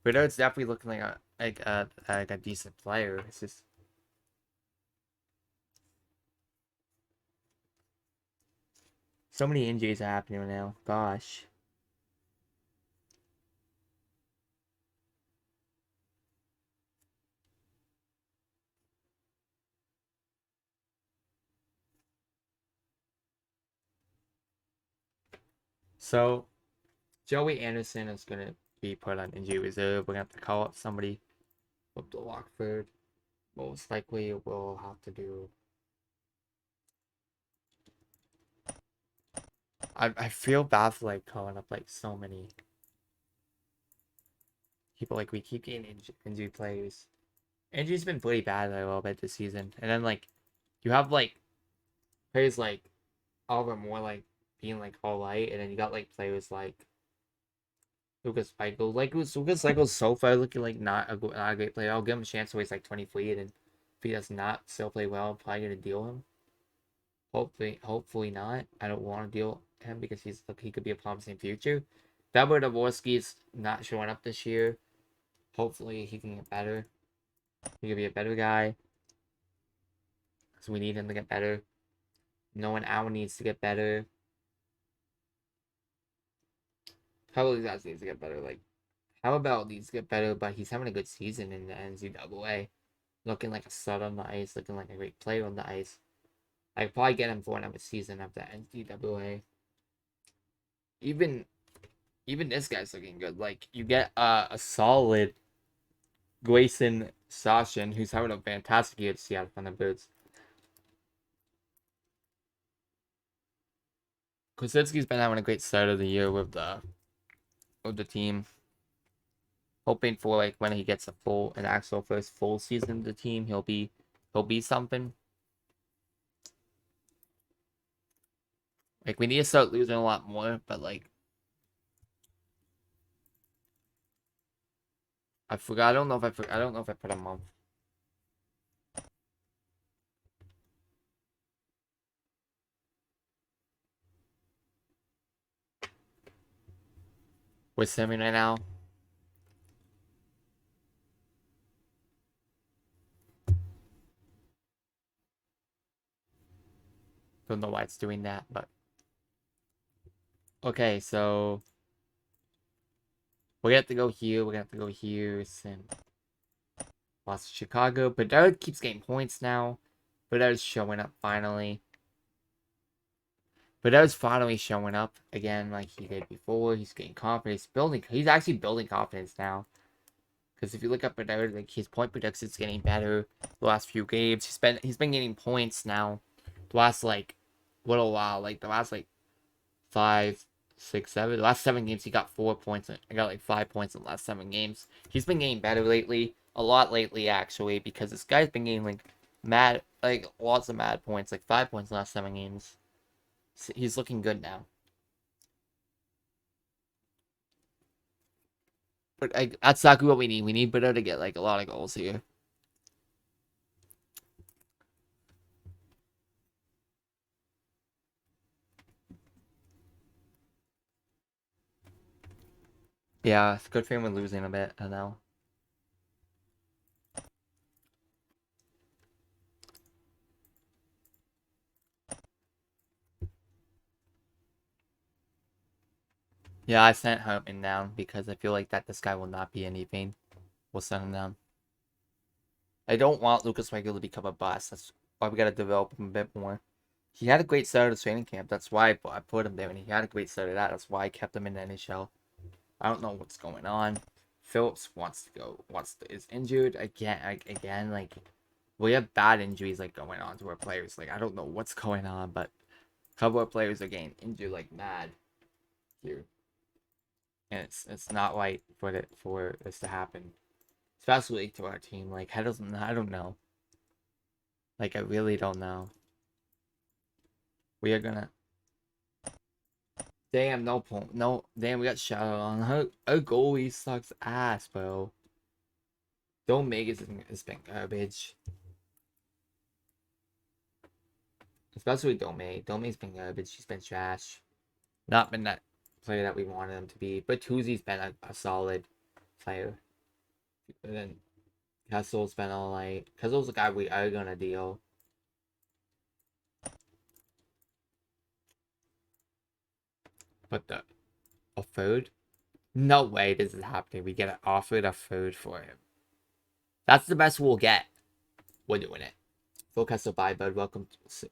Bedard's definitely looking like a decent player. It's just so many injuries are happening right now. Gosh. So Joey Anderson is gonna be put on injury reserve. We're gonna have to call up somebody up to Lockford. Most likely we'll have to do. I feel bad for like calling up like so many people. Like we keep getting injured players. Injury's been pretty bad like, a little bit this season. And then like you have like players like Oliver Moore like being like all right, and then you got like players like Lucas Michael. Like Lucas Michael's so far looking like not a great player. I'll give him a chance to he's like 23, and if he does not still play well, I'm probably gonna deal him. Hopefully not. I don't want to deal him because he could be a promising future. Babur Dvorsky's not showing up this year. Hopefully he can get better. He could be a better guy. So we need him to get better. Nolan Allen needs to get better. How these guys needs to get better. Like how about needs to get better, but he's having a good season in the NCAA. Looking like a stud on the ice, looking like a great player on the ice. I could probably get him for another season of the NCAA. Even this guy's looking good. Like you get a solid Grayson Sashin, who's having a fantastic year at Seattle Thunderbirds. Kosinski's been having a great start of the year with the team. Hoping for like when he gets an actual first full season of the team, he'll be something. Like we need to start losing a lot more, but like I forgot. I don't know if I put a month. We're simming right now. Don't know why it's doing that, but okay. So We're gonna have to go here. We're gonna have to go here. Send lost to Chicago. Bedard keeps getting points now. Bedard's showing up finally. Bedard's finally showing up again like he did before. He's getting confidence. He's actually building confidence now. Because if you look up Bedard, like his point production is getting better the last few games. He's been getting points now. The last like little while. Like the last like 5, 6, 7. The last 7 games he got 4 points. I got like 5 points in the last 7 games. He's been getting better lately. A lot lately actually, because this guy's been getting like lots of mad points, like 5 points in the last 7 games. So he's looking good now. But that's exactly what we need. We need Buddha to get like a lot of goals here. Yeah, it's good for him with losing a bit, I know. Yeah, I sent Hartman down because I feel like that this guy will not be anything. We'll send him down. I don't want Lucas Weigel to become a bust. That's why we gotta develop him a bit more. He had a great start of training camp. That's why I put him there, and he had a great start of that. That's why I kept him in the NHL. I don't know what's going on. Phillips wants to go. Is injured again. Again, like we have bad injuries like going on to our players. Like I don't know what's going on, but a couple of players are getting injured like mad here, and it's not right for this to happen, especially to our team. Like I don't know. Like I really don't know. We are gonna. Damn, no point. No, damn, we got shot on. Her goalie sucks ass, bro. Don't make it. It's been garbage. Especially Dome. Dome's been garbage. She's been trash. Not been that player that we wanted him to be. But Tuzi's been a solid player. And then Kessel's been alright. Kessel's the guy we are gonna deal. But a third? No way this is happening. We get offered a third for him. That's the best we'll get. We're doing it. Phil Kessel, bye, bud. Welcome.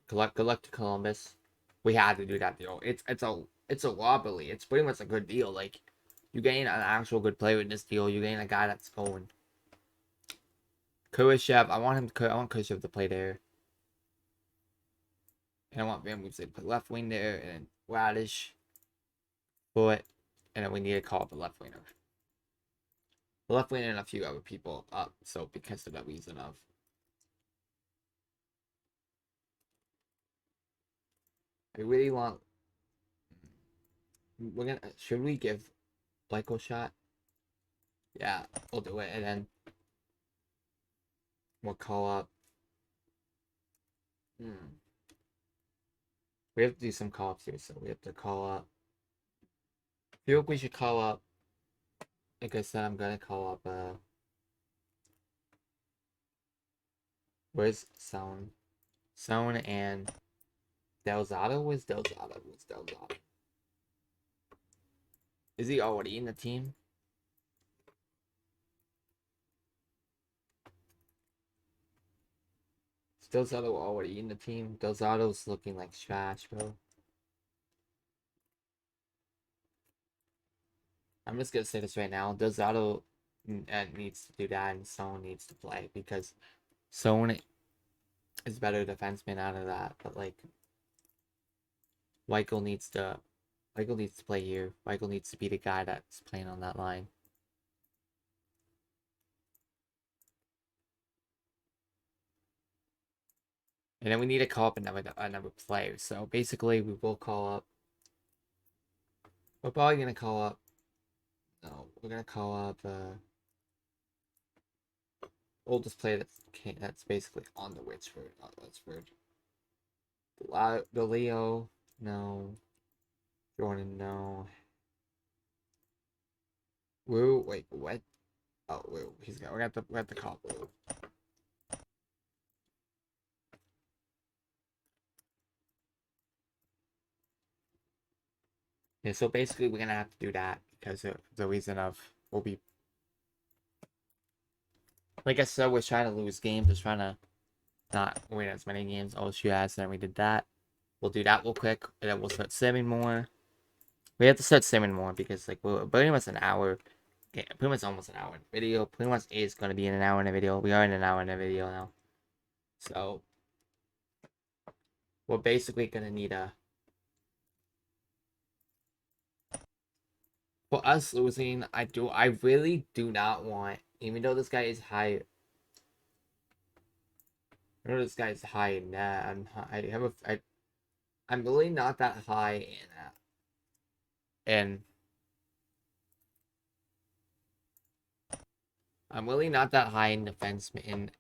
Good luck to Columbus. We had to do that deal. It's a wobbly. It's pretty much a good deal. Like you gain an actual good player in this deal. You gain a guy that's going. Kurashev, I want Kurashev to play there. And I want Van Moves to play left wing there, and Radish, Foot, and then we need to call up a left winger. The left winger and a few other people up. So because of that reason of. I really want. Should we give Blake a shot? Yeah, we'll do it, and then we'll call up. We have to do some call ups here, so we have to call up. I feel like we should call up. Like I said, I'm gonna call up. Where's Sound? Sound and Delzato? Where's Delzato? Is he already in the team? Is Delzato already in the team? Delzato's looking like trash, bro. I'm just gonna say this right now. Delzato needs to do that, and Sound needs to play because Sound is better defenseman out of that. But like, Michael needs to play here. Michael needs to be the guy that's playing on that line. And then we need to call up another player. So basically, we will call up. We're probably gonna call up. No, we're gonna call up. Oldest player that's basically on the Witchford. Oh, that's weird. The Leo, no. Jordan, no. Woo, wait, what? Oh, Woo. We have to call Woo. Yeah, so basically we're gonna have to do that because of the reason of will be, like I said, we're trying to lose games. We're trying to not win as many games. Oh, shoot, has, and we did that. We'll do that real quick, and then we'll start simming more. We have to start simming more because, like, we're pretty much an hour. Yeah, pretty much almost an hour in the video. Pretty much is going to be in an hour in a video. We are in an hour in a video now. So, we're basically going to need a... For us losing, I really do not want, even though this guy is high... I know this guy is high in that. I'm really not that high in that. And I'm really not that high in defenseman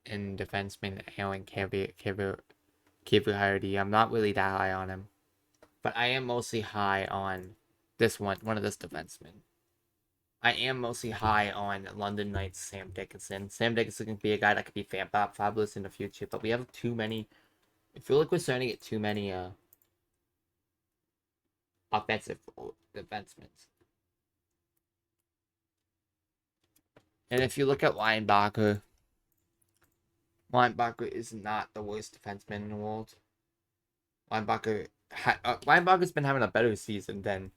Alan Kivu. I'm not really that high on him. But I am mostly high on one of this defensemen. I am mostly high on London Knights Sam Dickinson. Sam Dickinson can be a guy that could be fabulous in the future, but we have too many. I feel like we're starting to get too many offensive defensemen. And if you look at Linebacker is not the worst defenseman in the world. Linebacker's been having a better season than...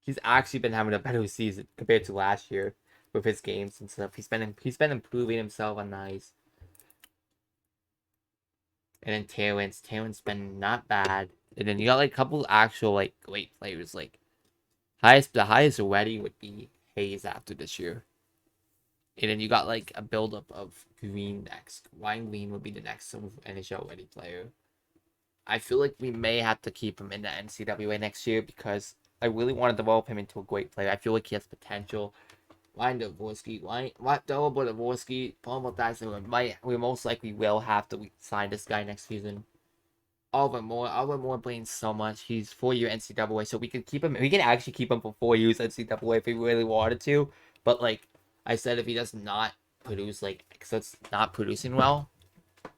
He's actually been having a better season compared to last year with his games and stuff. He's been improving himself on ice. And then Terrence been not bad. And then you got like a couple actual like great players. Like the highest already would be Hayes after this year. And then you got like a buildup of Green next. Ryan Green would be the next NHL ready player. I feel like we may have to keep him in the NCAA next year because I really want to develop him into a great player. I feel like he has potential. Ryan Dvorsky, we most likely will have to sign this guy next season. Oliver Moore playing so much. He's 4-year NCAA, so we can keep him. We can actually keep him for 4 years NCAA if we really wanted to. But like I said, if he does not produce, like, because it's not producing well,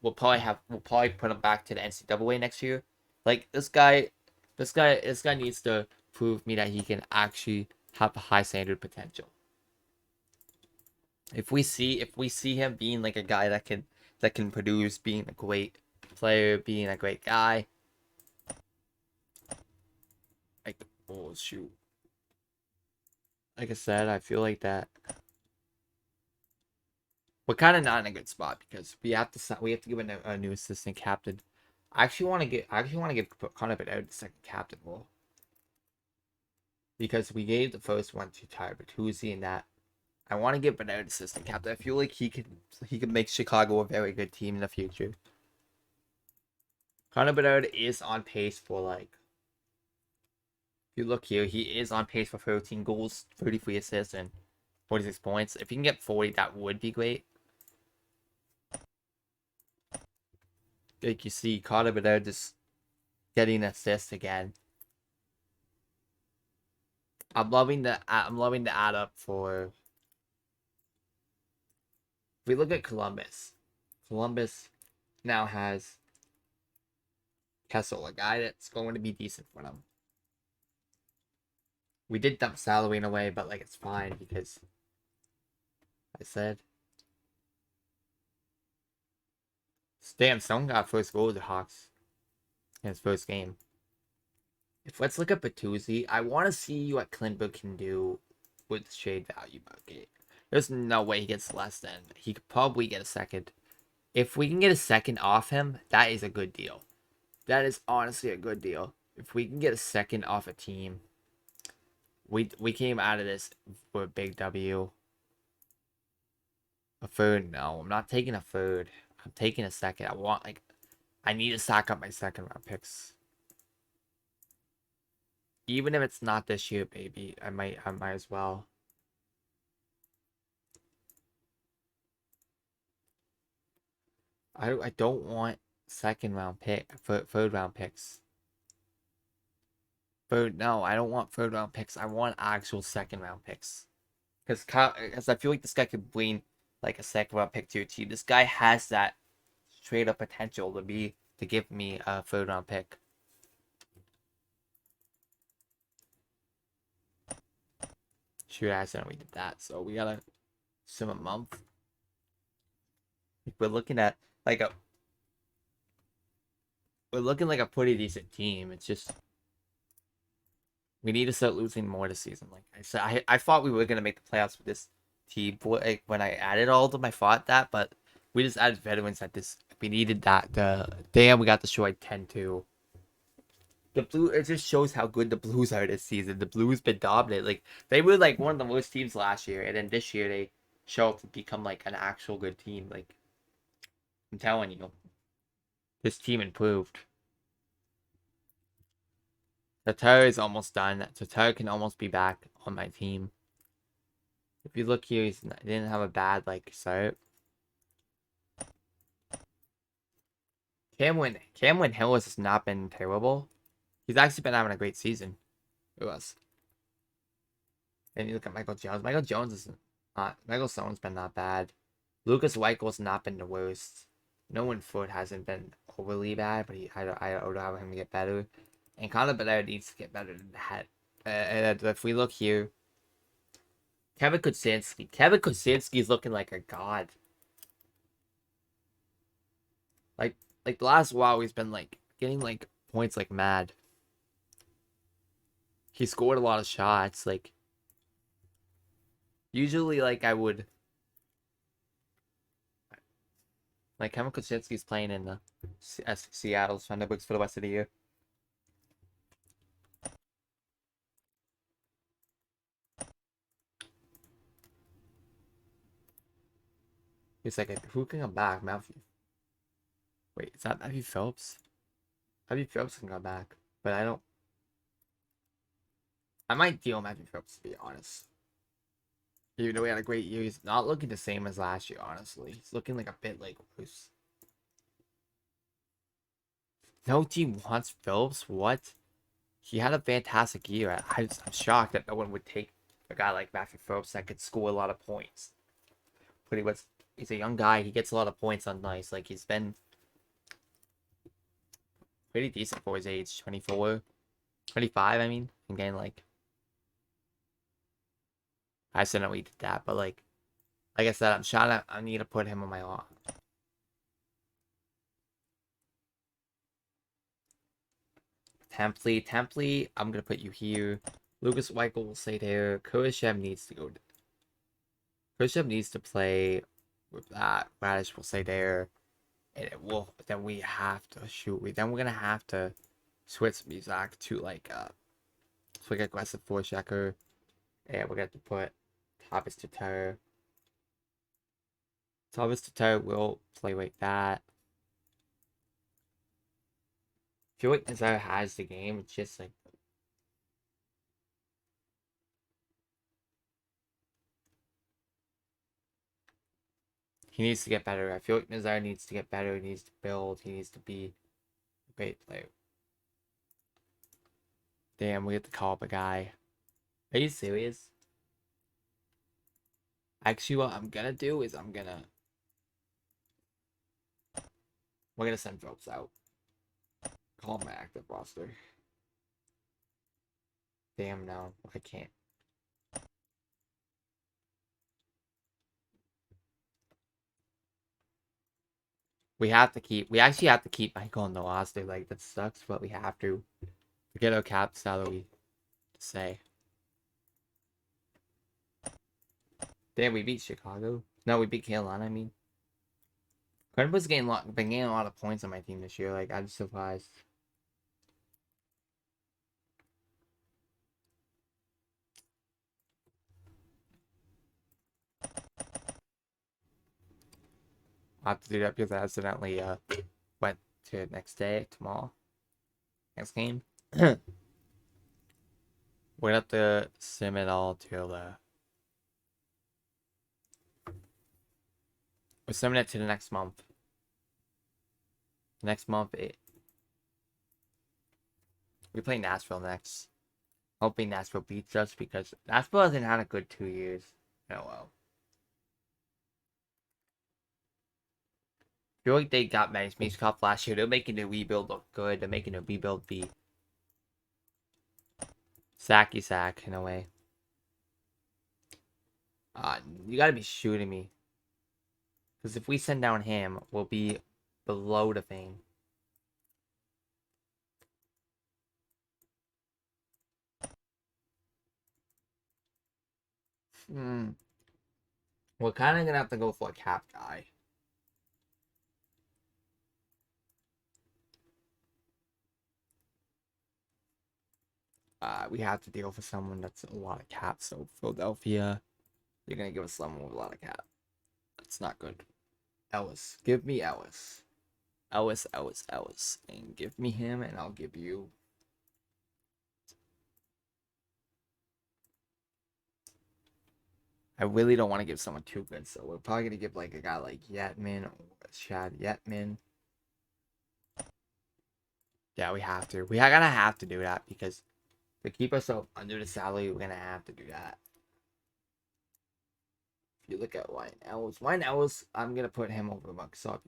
we'll probably put him back to the NCAA next year. Like this guy needs to prove me that he can actually have a high standard potential. If we see him being like a guy that can produce, being a great player, being a great guy, like, oh shoot, like I said, I feel like that we're kind of not in a good spot because we have to give a new assistant captain. I actually want to give Connor Bedard the second captain role because we gave the first one to Tyler Bertuzzi and that. I want to give Bedard assistant captain. I feel like he could make Chicago a very good team in the future. Connor Bedard is on pace for, like, if you look here, he is on pace for 13 goals, 33 assists, and 46 points. If he can get 40, that would be great. Like you see, Connor Bedard just getting assists again. I'm loving the add up for... If we look at Columbus now has Kessel, a guy that's going to be decent for them. We did dump salary in a way, but like it's fine because I said Stan Stone got first goal of the Hawks in his first game. Let's look at Bertuzzi. I want to see what Klingberg can do with the trade value market. There's no way he gets less than... He could probably get a second. If we can get a second off him, that is a good deal. That is honestly a good deal. If we can get a second off a team, we came out of this for a big W. A third? No, I'm not taking a third. I'm taking a second. I need to stack up my second round picks. Even if it's not this year, baby, I might as well. I don't want third round picks. No, I don't want third round picks. I want actual second round picks. Because I feel like this guy could bring like a second round pick to your team. This guy has that straight up potential to give me a third round pick. Shoot, I said we did that. So we gotta sim a month. We're looking at like a we're looking like a pretty decent team. It's just we need to start losing more this season. Like I said, I thought we were gonna make the playoffs with this team. Like, when I added all of them, I thought that, but we just added veterans at this. We needed that. Damn, we got destroyed 10-2. The blue. It just shows how good the Blues are this season. The Blues been dominant. Like they were like one of the worst teams last year, and then this year they show up to become like an actual good team. Like I'm telling you, this team improved. Tatar is almost done. Tatar can almost be back on my team. If you look here, he didn't have a bad like start. Cameron Hill has not been terrible. He's actually been having a great season. It was. Then you look at Michael Jones. Michael Jones is not. Michael Stone's been not bad. Lucas Weichel's not been the worst. Nolan Foote hasn't been overly bad, but I would have him get better. And Connor Bedard needs to get better than that. And if we look here, Kevin Kucinski is looking like a god. Like the last while, he's been like getting like points like mad. He scored a lot of shots. Like usually, like I would like Kevin Kucinski's playing in the Seattle's Thunderbirds for the rest of the year. He's like, who can come back? Matthew. Wait, is that Matthew Phillips? Matthew Phillips can come back, but I don't. I might deal Matthew Phillips, to be honest. Even though he had a great year, he's not looking the same as last year, honestly. He's looking like a bit like loose. No team wants Phillips? What? He had a fantastic year. I'm shocked that no one would take a guy like Matthew Phillips that could score a lot of points. But he's a young guy. He gets a lot of points on nice. Like, he's been pretty decent for his age. 24, 25, I mean. Again, like, I said no, we did that, but like I said, I need to put him on my lot. Templey, I'm gonna put you here. Lucas Weichel will stay there. Kurashev needs to go. Kurashev needs to play with that. Radish will stay there, and it will. But then we have to shoot. Then we're gonna have to switch Muzak to like aggressive force checker, and we're gonna have to put Thomas Tatar. Thomas Tatar will play like that. I feel like Nazar has the game. It's just like he needs to get better. I feel like Nazar needs to get better. He needs to build. He needs to be a great player. Damn, we have to call up a guy. Are you serious? Actually, what I'm gonna do is we're gonna send Phelps out. Call my active roster. Damn, no, I can't. We actually have to keep Michael on the roster. Like, that sucks, but we have to. Forget our cap salary to say. Damn, we beat Chicago. No, we beat Carolina, I mean. Columbus been getting a lot of points on my team this year. Like, I'm surprised. I'll have to do that because I accidentally went to the next day, tomorrow. Next game. We're gonna have to sim it all till we're simming it to the next month. Next month, we play Nashville next. Hoping Nashville beats us because Nashville hasn't had a good 2 years. Oh well. I feel like they got Mace Cup last year. They're making the rebuild look good. They're making the rebuild be sacky sack in a way. You gotta be shooting me. Because if we send down him, we'll be below the thing. We're kind of gonna have to go for a cap guy. We have to deal for someone that's a lot of cap. So Philadelphia, you're gonna give us someone with a lot of cap. That's not good. Ellis, give me Ellis. Ellis, and give me him, and I'll give you. I really don't want to give someone too good, so we're probably gonna give like a guy like Yetman or Chad Yetman. Yeah, we have to. We are gonna have to do that because to keep ourselves under the salary, we're gonna have to do that. If you look at Wine Ellis, I'm gonna put him over Microsoft.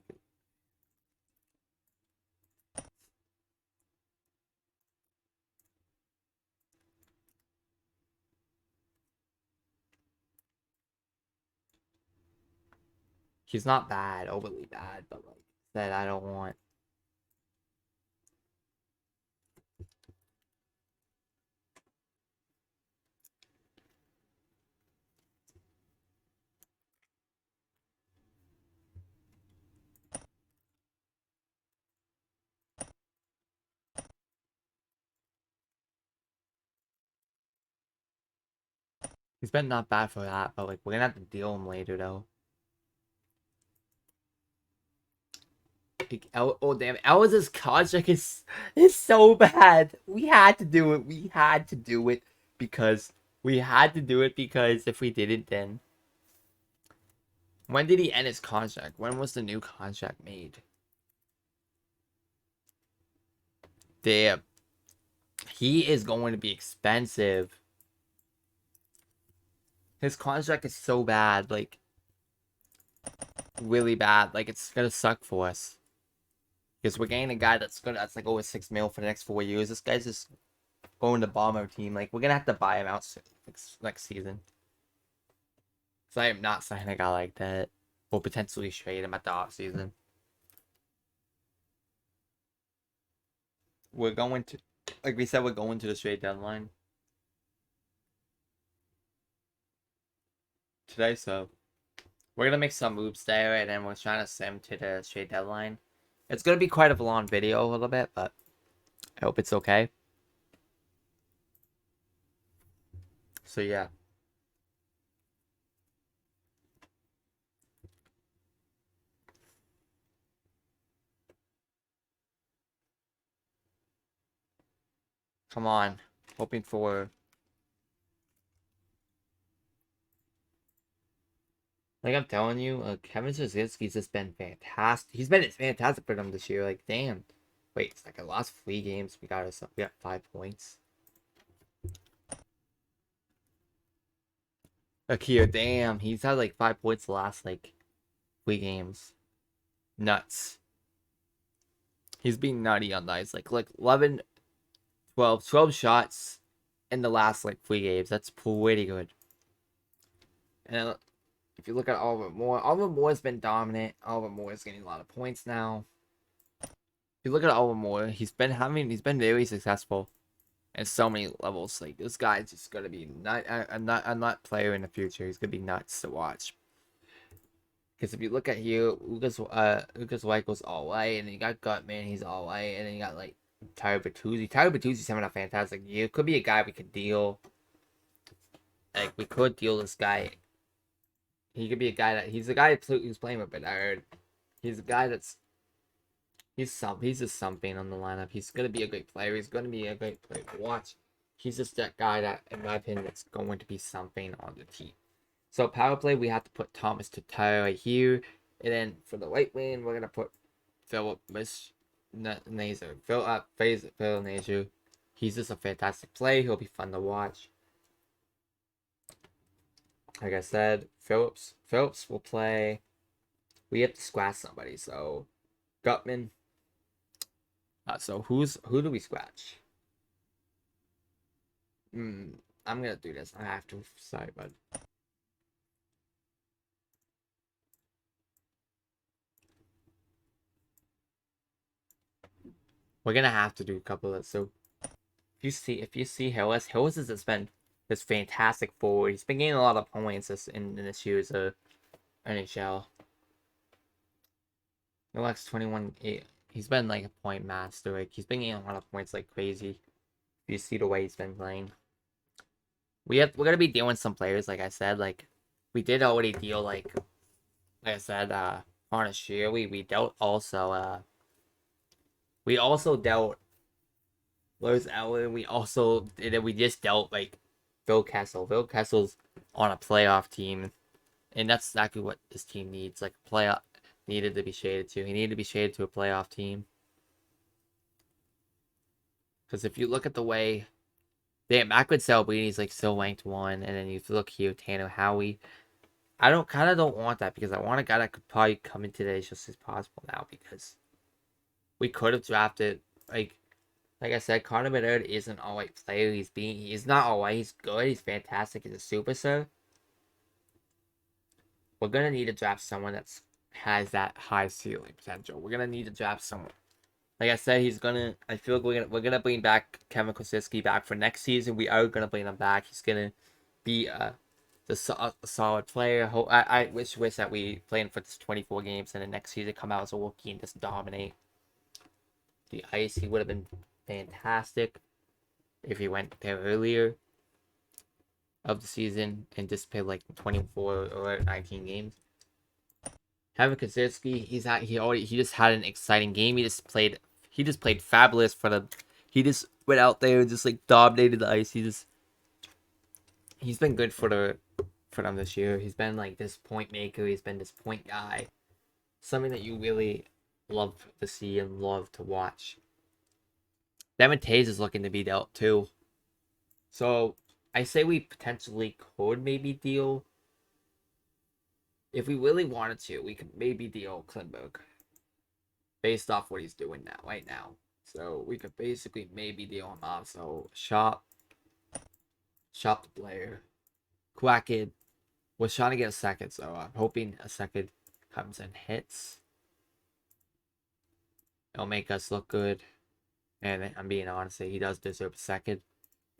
He's not bad, overly bad, but like that I don't want. He's been not bad for that, but like we're gonna have to deal him later though. Oh damn! Ellis's contract is so bad. We had to do it. We had to do it because if we didn't, then when did he end his contract? When was the new contract made? Damn, he is going to be expensive. His contract is so bad, like really bad. Like it's gonna suck for us. Because we're getting a guy that's like over 6 mil for the next 4 years. This guy's just going to bomb our team. Like we're gonna have to buy him out next season. So I am not signing a guy like that. Or potentially trade him at the off season. We're going to, like we said, we're going to the trade deadline today. So we're gonna make some moves there, and then we're trying to sim to the trade deadline. It's gonna be quite a long video a little bit, but I hope it's okay. So yeah. Come on. Hoping for... Like I'm telling you, Kevin Straczynski's just been fantastic. He's been fantastic for them this year. Like, damn. Wait, it's like I lost 3 games. We got 5 points. Akira, damn. He's had like 5 points the last like 3 games. Nuts. He's being nutty on dice. Like 11, 12 shots in the last like 3 games. That's pretty good. And if you look at Oliver Moore's been dominant. Oliver Moore is getting a lot of points now. If you look at Oliver Moore, he's been very successful in so many levels. Like this guy's just gonna be a nut player in the future. He's gonna be nuts to watch. Because if you look at here, Lucas Weichels all white, and then you got Gutman, he's all white, and then you got like Tyler Bertuzzi. Tyler Bertuzzi's having a fantastic year. Could be a guy we could deal. Like we could deal this guy. He could be a guy he's a guy who's playing with Bedard. He's a guy that's he's just something on the lineup. He's gonna be a great player. He's gonna be a great player to watch. He's just that guy that, in my opinion, that's going to be something on the team. So power play, we have to put Thomas Tatar right here, and then for the right wing, we're gonna put Philip Nazer. Phil Nazer. He's just a fantastic player. He'll be fun to watch. Like I said, Phillips will play. We have to scratch somebody. So Gutman. So who do we scratch? I'm gonna do this. I have to. Sorry, bud. We're gonna have to do a couple of so. If you see Hillis has just been this fantastic forward. He's been getting a lot of points in this year's NHL. Alex 21 8. He's been like a point master. Like he's been getting a lot of points like crazy. If you see the way he's been playing. We're gonna be dealing some players, like I said, like we did already deal like I said, Harness year. We dealt also we also dealt Lewis Allen. We just dealt like Phil Kessel. Phil Kessel's on a playoff team, and that's exactly what this team needs. Like playoff needed to be shaded to. He needed to be shaded to a playoff team. Because if you look at the way, damn, Macwood Celebini's like still ranked one, and then you look here, Tanner Howie. I don't want that because I want a guy that could probably come into this just as possible now because we could have drafted like I said, Connor Bedard is an all-white player. He's not all-white. He's good. He's fantastic. He's a superstar. We're gonna need to draft someone that's has that high ceiling potential. We're gonna need to draft someone. Like I said, he's gonna. I feel like we're gonna bring back Kevin Kosinski back for next season. We are gonna bring him back. He's gonna be a solid player. I wish that we play him for this 24 games and the next season come out as a rookie and just dominate the ice. He would have been fantastic if he went there earlier of the season and just played like 24 or 19 games. Kevin Kosinski, he just had an exciting game. He just played fabulous for the. He just went out there and just like dominated the ice. He's been good for them this year. He's been like this point maker. He's been this point guy. Something that you really love to see and love to watch. Devin Tays is looking to be dealt too. So I say we potentially could maybe deal. If we really wanted to, we could maybe deal Klinberg. Based off what he's doing now, right now. So we could basically maybe deal him off. So shop the player. Quackid was trying to get a second, so I'm hoping a second comes and hits. It'll make us look good. And I'm being honest, he does deserve a second.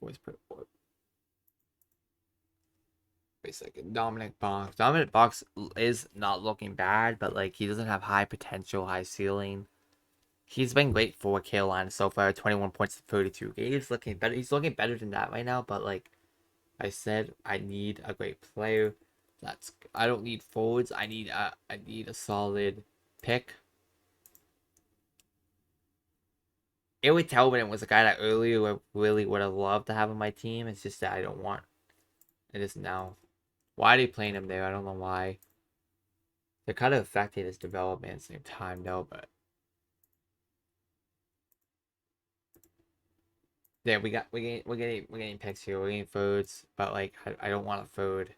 Boys put forward. Wait a second. Dominic Box. Dominic Box is not looking bad, but like he doesn't have high potential, high ceiling. He's been great for Carolina so far. 21 points in 32 games. He's looking better. He's looking better than that right now. But like I said, I need a great player. I don't need forwards. I need a solid pick. Eric Talbot was a guy that earlier really would have loved to have on my team. It's just that I don't want. It is now. Why are they playing him there? I don't know why. They're kind of affecting his development at the same time, though. But yeah, we're getting picks here. We're getting foods, but like I don't want a food.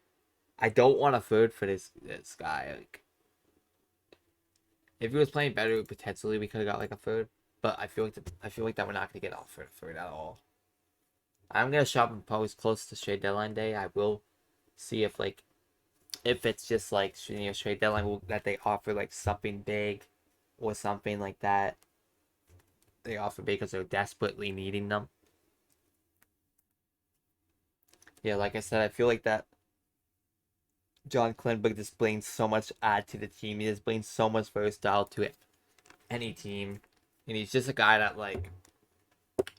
I don't want a food for this guy. Like, if he was playing better, potentially we could have got like a food. But I feel like that we're not gonna get offered for it at all. I'm gonna shop and post close to trade deadline day. I will see if it's just like trade deadline that they offer like something big or something like that. They offer because they're desperately needing them. Yeah, like I said, I feel like that John Klingberg just brings so much add to the team. He just brings so much versatile to it. Any team. And he's just a guy that like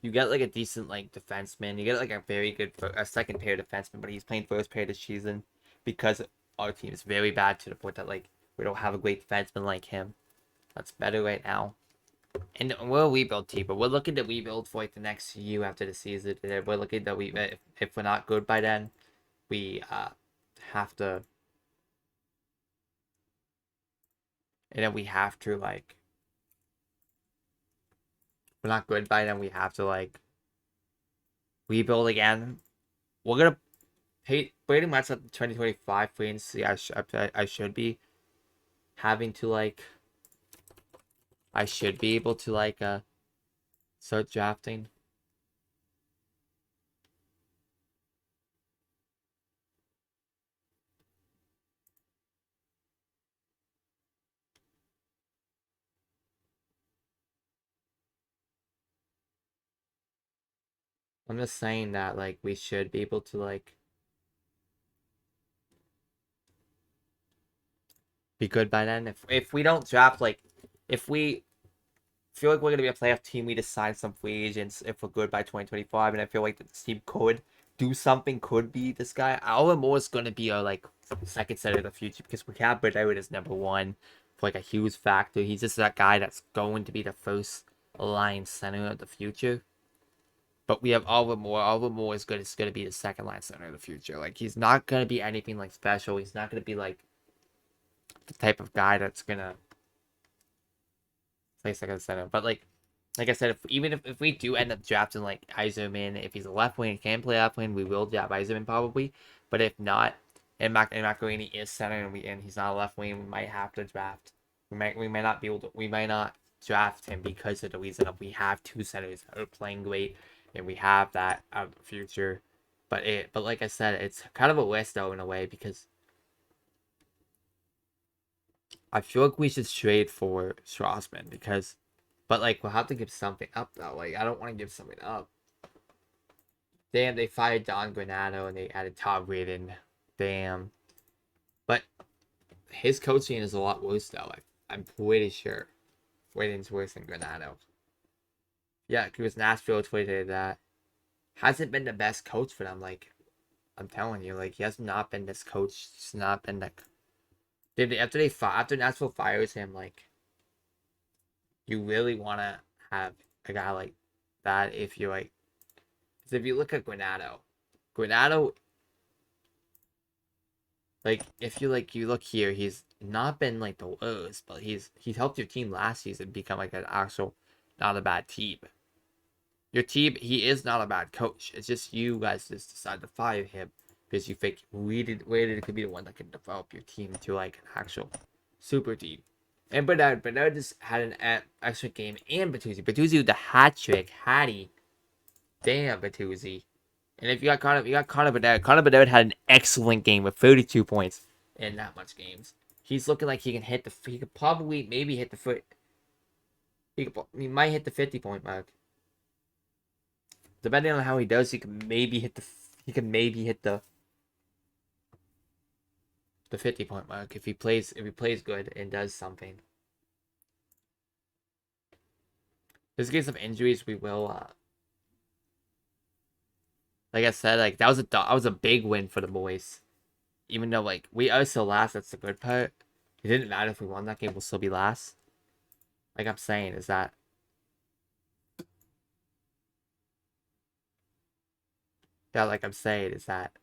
you get like a decent like defenseman. You get like a very good second pair defenseman, but he's playing first pair this season because our team is very bad to the point that like we don't have a great defenseman like him. That's better right now. And we're a rebuild team, but we're looking to rebuild for like the next year after the season. And we're looking that if we're not good by then, we have to, and then we have to like, if we're not good by then, we have to like rebuild again. We're gonna pay pretty much at the 2025 free agency. I should be having to like, I should be able to like start drafting. I'm just saying that like we should be able to like be good by then. If we don't draft like if we feel like we're gonna be a playoff team, we just sign some free agents if we're good by 2025, and I feel like this team could do something, could be this guy. Our more is gonna be our like second center of the future because we have Bernard as number one for like a huge factor. He's just that guy that's going to be the first line center of the future. But we have Oliver Moore. Oliver Moore is good. It's gonna be the second line center of the future. Like he's not gonna be anything like special. He's not gonna be like the type of guy that's gonna play second center. But like I said, if we do end up drafting like Yzerman, if he's a left wing and can play left wing, we will draft Yzerman probably. But if not, and Macarini is center and he's not a left wing, we might have to draft. We might not be able to. We might not draft him because of the reason of we have two centers that are playing great, and we have that out of the future. But like I said, it's kind of a list though in a way because I feel like we should trade for Strasman because, but like we'll have to give something up though. Like I don't want to give something up. Damn, they fired Don Granado and they added Todd Reardon. Damn, but his coaching is a lot worse though. I'm pretty sure Reardon's worse than Granado. Yeah, because Nashville tweeted that hasn't been the best coach for them. Like I'm telling you, like he has not been this coach. He's not been like after Nashville fires him, like you really want to have a guy like that if you like. Because if you look at Granado, like if you look here, he's not been like the worst, but he's helped your team last season become like an actual not a bad team. Your team, he is not a bad coach. It's just you guys just decided to fire him because you think Reardon could be the one that can develop your team into like an actual super team. And Bernard just had an extra game and Bertuzzi with the hat trick. Hattie. Damn, Bertuzzi. And if you got Connor Bernard. Connor Bernard had an excellent game with 32 points in that much games. He's looking like he can hit he could probably maybe hit the foot. He might hit the 50-point mark. Depending on how he does, he can maybe hit the 50-point mark if he plays good and does something. This case of injuries, we will like I said, like that was a big win for the boys. Even though like we are still last, that's the good part. It didn't matter if we won that game, we'll still be last. Like I'm saying, is that like I'm saying is that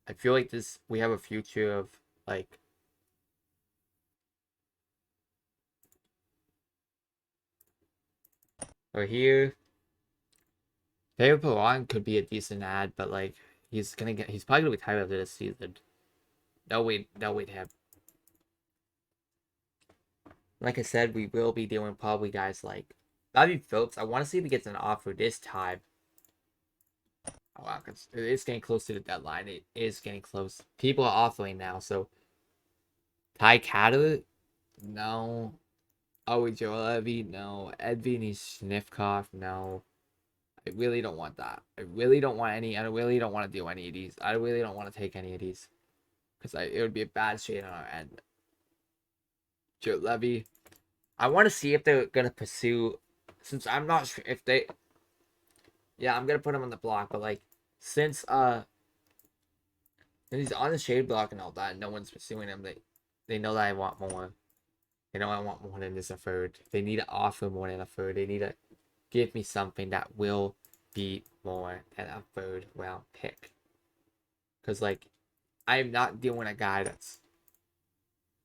I feel like we have a future of like over here. David Perron could be a decent ad, but like he's probably gonna retire after this season. No wait him. Like I said, we will be doing probably guys like Bobby Phillips. I want to see if he gets an offer this time. Oh, wow, it's getting close to the deadline. It is getting close. People are offering now, so Ty Cadder, no. Oh, Joe Levy, no. Edvin Snifkoff, no. I really don't want that. I really don't want any. I really don't want to do any of these. I really don't want to take any of these because it would be a bad shade on our end. Joe Levy, I want to see if they're gonna pursue. Since I'm not sure if they. Yeah, I'm gonna put him on the block, but like since he's on the shade block and all that, no one's pursuing him. They know that I want more. They know I want more than just a third. They need to offer more than a third. They need to give me something that will be more than a third round pick. Because like I'm not dealing a guy that's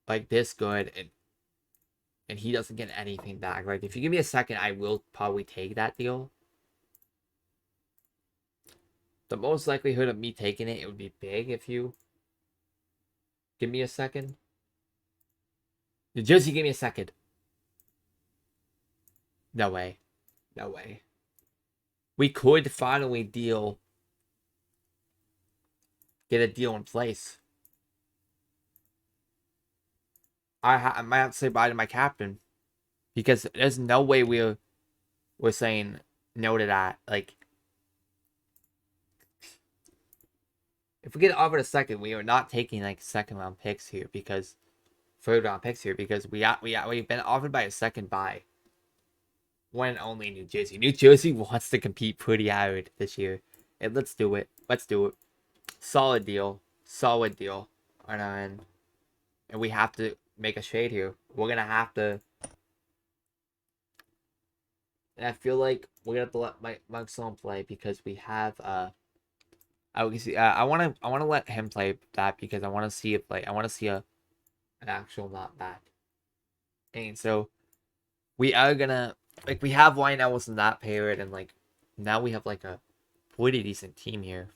like this good and he doesn't get anything back. Like if you give me a second, I will probably take that deal. The most likelihood of me taking it would be big if you give me a second. Just give me a second. No way. No way. We could finally get a deal in place. I might have to say bye to my captain because there's no way we're saying no to that. Like if we get offered a second, we are not taking like second round picks here because third round picks here because we've been offered by a second by one and only New Jersey. New Jersey wants to compete pretty hard this year, and let's do it. Let's do it. Solid deal. Solid deal on our end, and we have to make a trade here. We're gonna have to. And I feel like we're gonna have to let Mike Sloan play because we have I wanna let him play that because I wanna see it play. I wanna see an actual not bad. And so we are gonna like we have Ryan Ellis in that period and like now we have like a pretty decent team here.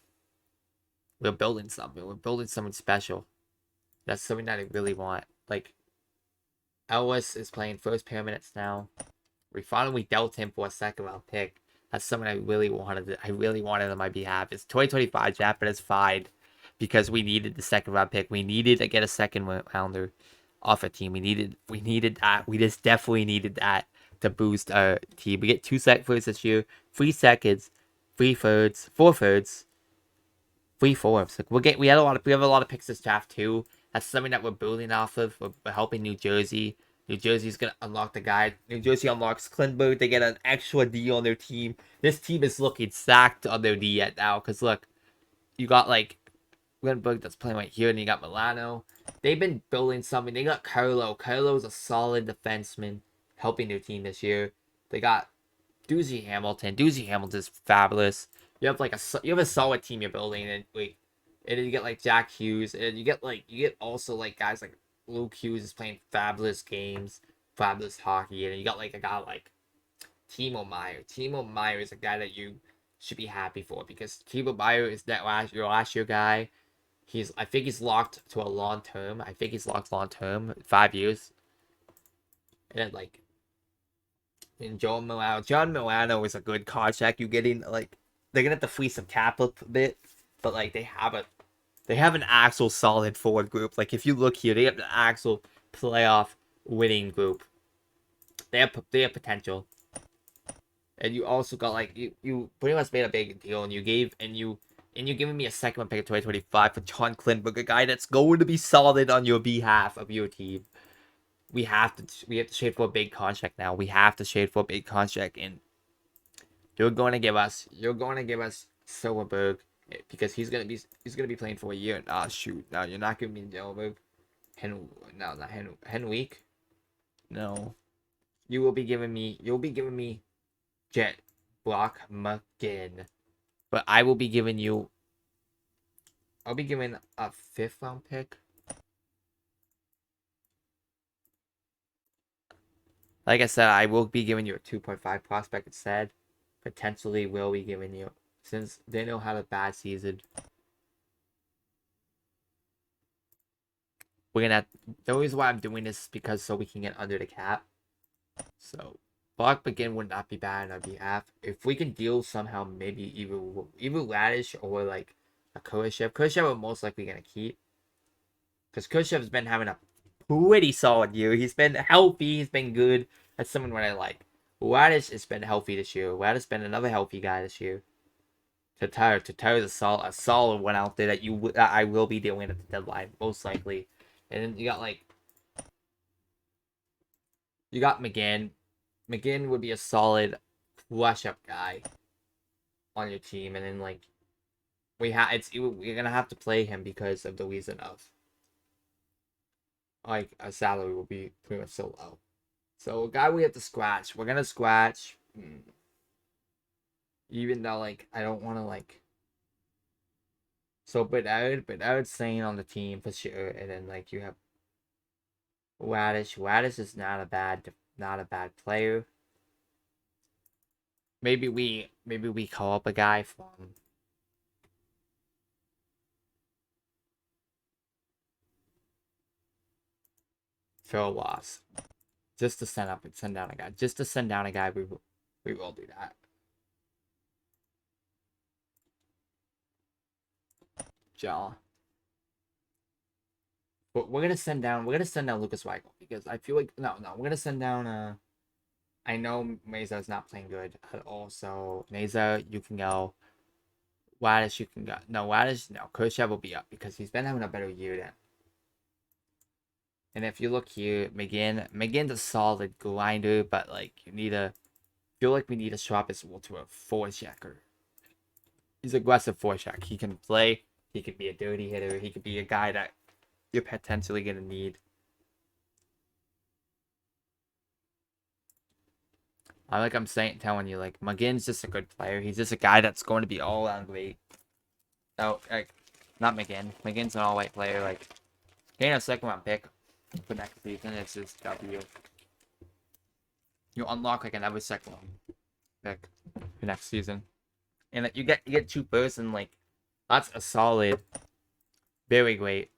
We're building something. We're building something special. That's something that I really want. Like Ellis is playing first pair minutes now. We finally dealt him for a second round pick. That's something I really wanted. I really wanted on my behalf. It's 2025 draft, but it's fine because we needed the second round pick. We needed to get a second rounder off a team. We needed that. We just definitely needed that to boost our team. We get 2 seconds this year, 3 seconds, 3 thirds, 4 thirds, 3 fourths. Like we have a lot of picks this draft too. That's something that we're building off of. We're helping New Jersey. New Jersey's gonna unlock the guy. New Jersey unlocks Klingberg. They get an extra D on their team. This team is looking stacked on their D yet now. Cause look, you got like Klingberg that's playing right here, and you got Milano. They've been building something. They got Carlo. Carlo's a solid defenseman, helping their team this year. They got Doozy Hamilton. Doozy Hamilton's fabulous. You have a solid team you're building, and and then you get like Jack Hughes, and you get also like guys like Luke Hughes is playing fabulous games, fabulous hockey, and you got like a guy like Timo Meyer. Timo Meyer is a guy that you should be happy for because Timo Meyer is your last year guy. I think he's locked to a long term. I think he's locked long term, 5 years. And then like and John Milano is a good contract. You getting like they're gonna have to free some cap a bit, but like they have an actual solid forward group. Like if you look here, they have an actual playoff winning group. They have potential. And you also got like you pretty much made a big deal and you're giving me a second round pick in 2025 for John Klingberg, a guy that's going to be solid on your behalf of your team. We have to trade for a big contract now. We have to trade for a big contract, and you're going to give us Silverberg because he's gonna be playing for a year. Ah, shoot, no, you're not giving me Silverberg. Not Henweek. No, you'll be giving me Jet Block McGinn, but I'll be giving a 5th round pick. Like I said, I will be giving you a 2.5 prospect instead. Potentially will be giving you, since they know how to bad season. The reason why I'm doing this is because so we can get under the cap. So, Block McGinn would not be bad on our behalf. If we can deal somehow, maybe either Radish or like a Khrushchev. Khrushchev we're most likely going to keep. Because Khrushchev's been having a pretty solid year. He's been healthy. He's been good. That's someone what I like. Radish has been healthy this year. Radish has been another healthy guy this year. Tatar's a solid one out there that I will be dealing at the deadline most likely. And then you got McGinn. McGinn would be a solid flush up guy on your team, and then like we're gonna have to play him because of the reason of like a salary will be pretty much so low. So a guy we have to scratch. We're gonna scratch. Even though like I don't want to like. So but I would staying on the team for sure, and then like you have Radish. Radish is not a bad player. Maybe we call up a guy from Phil Loss. Just to send down a guy. Just to send down a guy, we will do that. Jaw. But we're gonna send down Lucas Weigel because I feel like we're gonna send down I know Meza is not playing good at all, so Meza, you can go. Waddish, you can go. No, Waddish, no. Khrushchev will be up because he's been having a better year than. And if you look here, McGinn's a solid grinder, but like you need a. Feel like we need to swap his role to a forechecker. He's aggressive forecheck. He can play. He could be a dirty hitter. He could be a guy that you're potentially gonna need. I'm telling you, like McGinn's just a good player. He's just a guy that's going to be all around great. Oh, like, not McGinn. McGinn's an all-white player. Like, getting a second-round pick for next season is just W. You unlock like another second-round pick for next season, and like, you get 2 firsts, and like that's a solid, very great.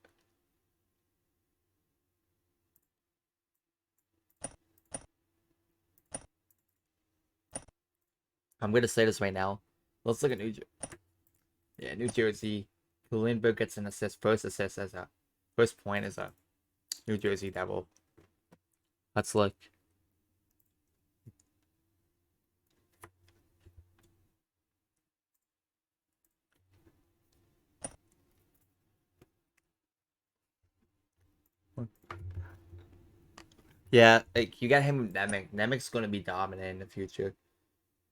I'm gonna say this right now. Let's look at New Jersey. Lindbergh gets an assist, first assist as a first point as a New Jersey Devil. Let's look. Yeah, like you got him with Nemec. Nemec's gonna be dominant in the future.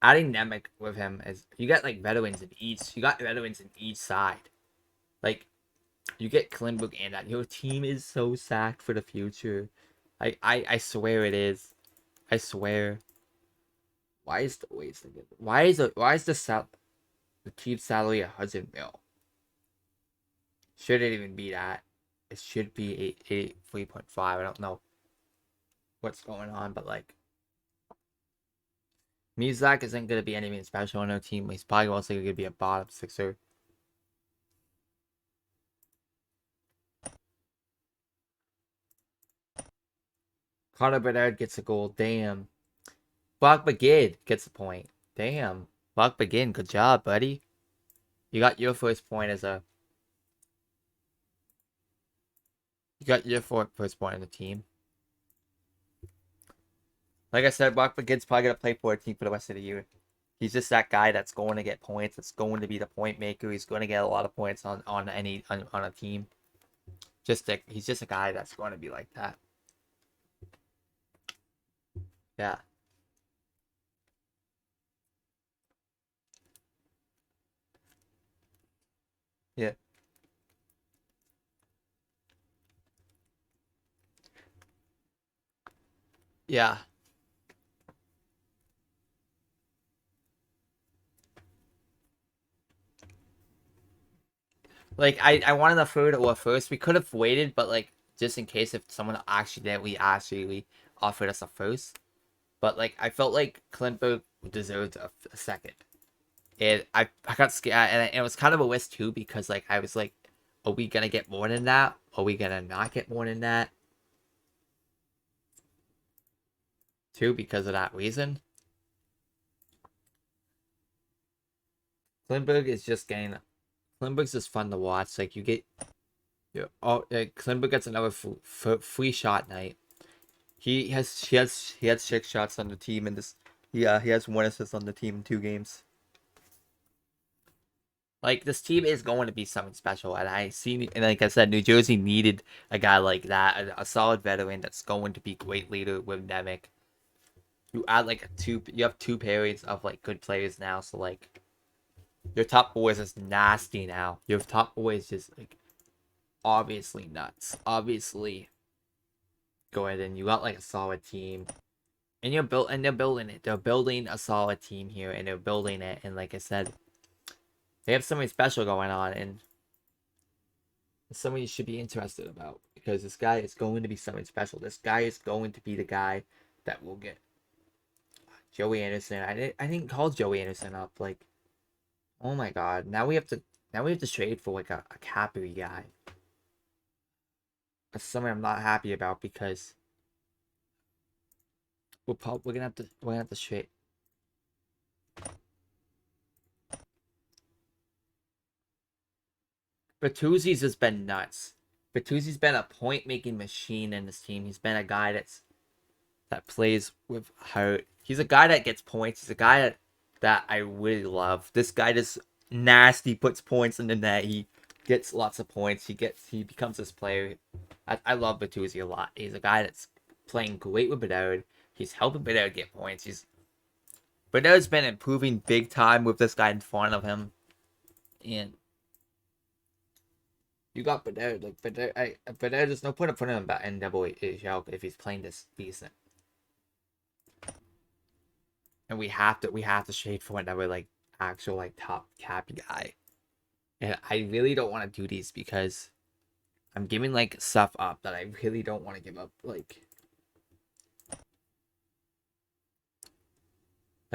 Adding Nemec with him is you got like veterans in each. You got veterans in each side. Like you get Klimberg and that. Your team is so stacked for the future. I swear it is. I swear. Why is the the team salary 100 mil? Should it even be that? It should be 3.5. I don't know what's going on, but like Muzak isn't gonna be anything special on our team. He's probably also gonna be a bottom sixer. Connor Bernard gets a goal. Damn. Brock McGinn gets a point. Damn. Brock McGinn, good job, buddy. You got your first point as a. You got your first point on the team. Like I said, Brock McGinn's probably gonna play for a team for the rest of the year. He's just that guy that's going to get points. That's going to be the point maker. He's going to get a lot of points on a team. He's just a guy that's going to be like that. Yeah. Yeah. Yeah. Like I wanted a third or a first. We could have waited, but like just in case if someone actually offered us a first. But like I felt like Klintberg deserved a second. And I got scared, and it was kind of a risk too because like I was like, are we gonna get more than that? Are we gonna not get more than that? Too because of that reason. Klintberg is just getting. Klintberg's just fun to watch. Like you get, Klintberg gets another free shot night. He has 6 shots on the team in this. Yeah, he has 1 assist on the team in 2 games. Like this team is going to be something special, and like I said, New Jersey needed a guy like that, a solid veteran that's going to be great leader with Nemec. You add like you have 2 pairings of like good players now, so like your top 4 is just nasty now. Your top 4 is just like obviously nuts, obviously good, and you got like a solid team, and they're building it. They're building a solid team here, and they're building it, and like I said, they have something special going on, and it's something you should be interested about because this guy is going to be something special. This guy is going to be the guy that will get Joey Anderson. I didn't call Joey Anderson up. Like, oh my god! Now we have to trade for like a Capri guy. That's something I'm not happy about because we're gonna have to trade. Bertuzzi's has been nuts. Bertuzzi's been a point making machine in this team. He's been a guy that plays with heart. He's a guy that gets points. He's a guy that I really love. This guy just nasty, puts points in the net. He gets lots of points. He becomes this player. I love Bertuzzi a lot. He's a guy that's playing great with Bedard. He's helping Bedard get points. Bedard's been improving big time with this guy in front of him. And you got Bedard. Like Bedard, there's no point of putting him back in AHL if he's playing this decent. And we have to shade for another like actual like top cap guy. And I really don't want to do these because I'm giving like stuff up that I really don't want to give up. Like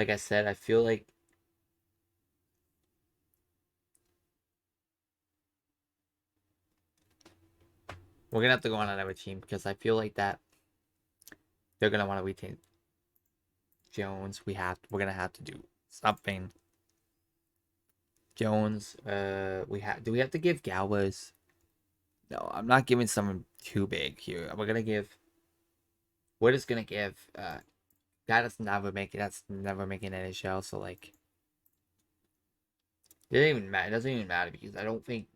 I said, I feel like we're gonna have to go on another team because I feel like that they're gonna want to retain Jones. We're gonna have to do something. Jones, do we have to give Galvez? No, I'm not giving someone too big here. We're just gonna give guy that's never making NHL, so like it doesn't even matter. It doesn't even matter because I don't think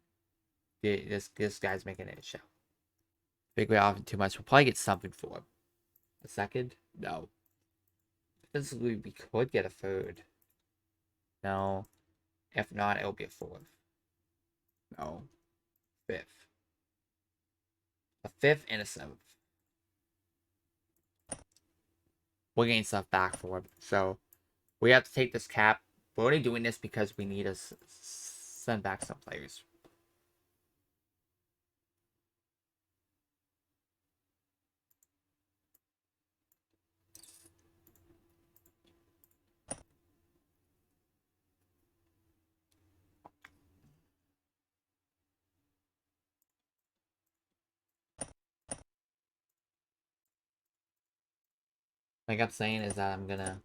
this guy's making NHL. Big way off too much. We'll probably get something for him. A second? No. Physically, we could get a third. No. If not, it'll be a fourth. No. Fifth. A fifth and a seventh. We're getting stuff back for him. So, we have to take this cap. We're only doing this because we need to send back some players. Like I'm saying is that I'm gonna...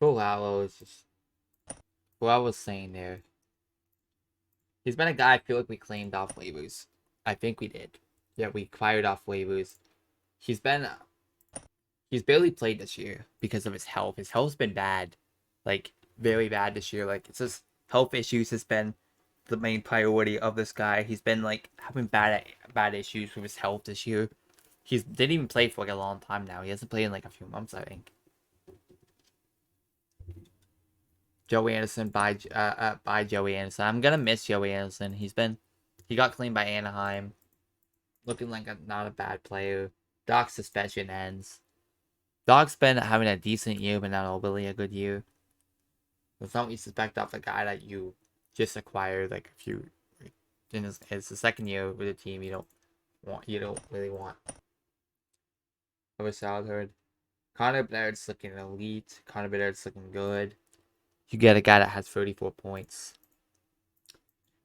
Fulau is just... What I was saying there. He's been a guy I feel like we claimed off waivers. I think we did. Yeah, we acquired off waivers. He's barely played this year because of his health. His health's been bad. Like, very bad this year. Like, it's just health issues has been the main priority of this guy. He's been like having bad issues with his health this year. He didn't even play for like a long time now. He hasn't played in like a few months, I think. Joey Anderson by Joey Anderson. I'm gonna miss Joey Anderson. He got cleaned by Anaheim, looking like not a bad player. Doc's suspension ends. Doc's been having a decent year, but not really a good year. That's not what you suspect off a guy that you just acquired like a few. It's the second year with a team you don't really want. Over Southard. Connor Bedard's looking elite. Connor Bedard's looking good. You get a guy that has 34 points.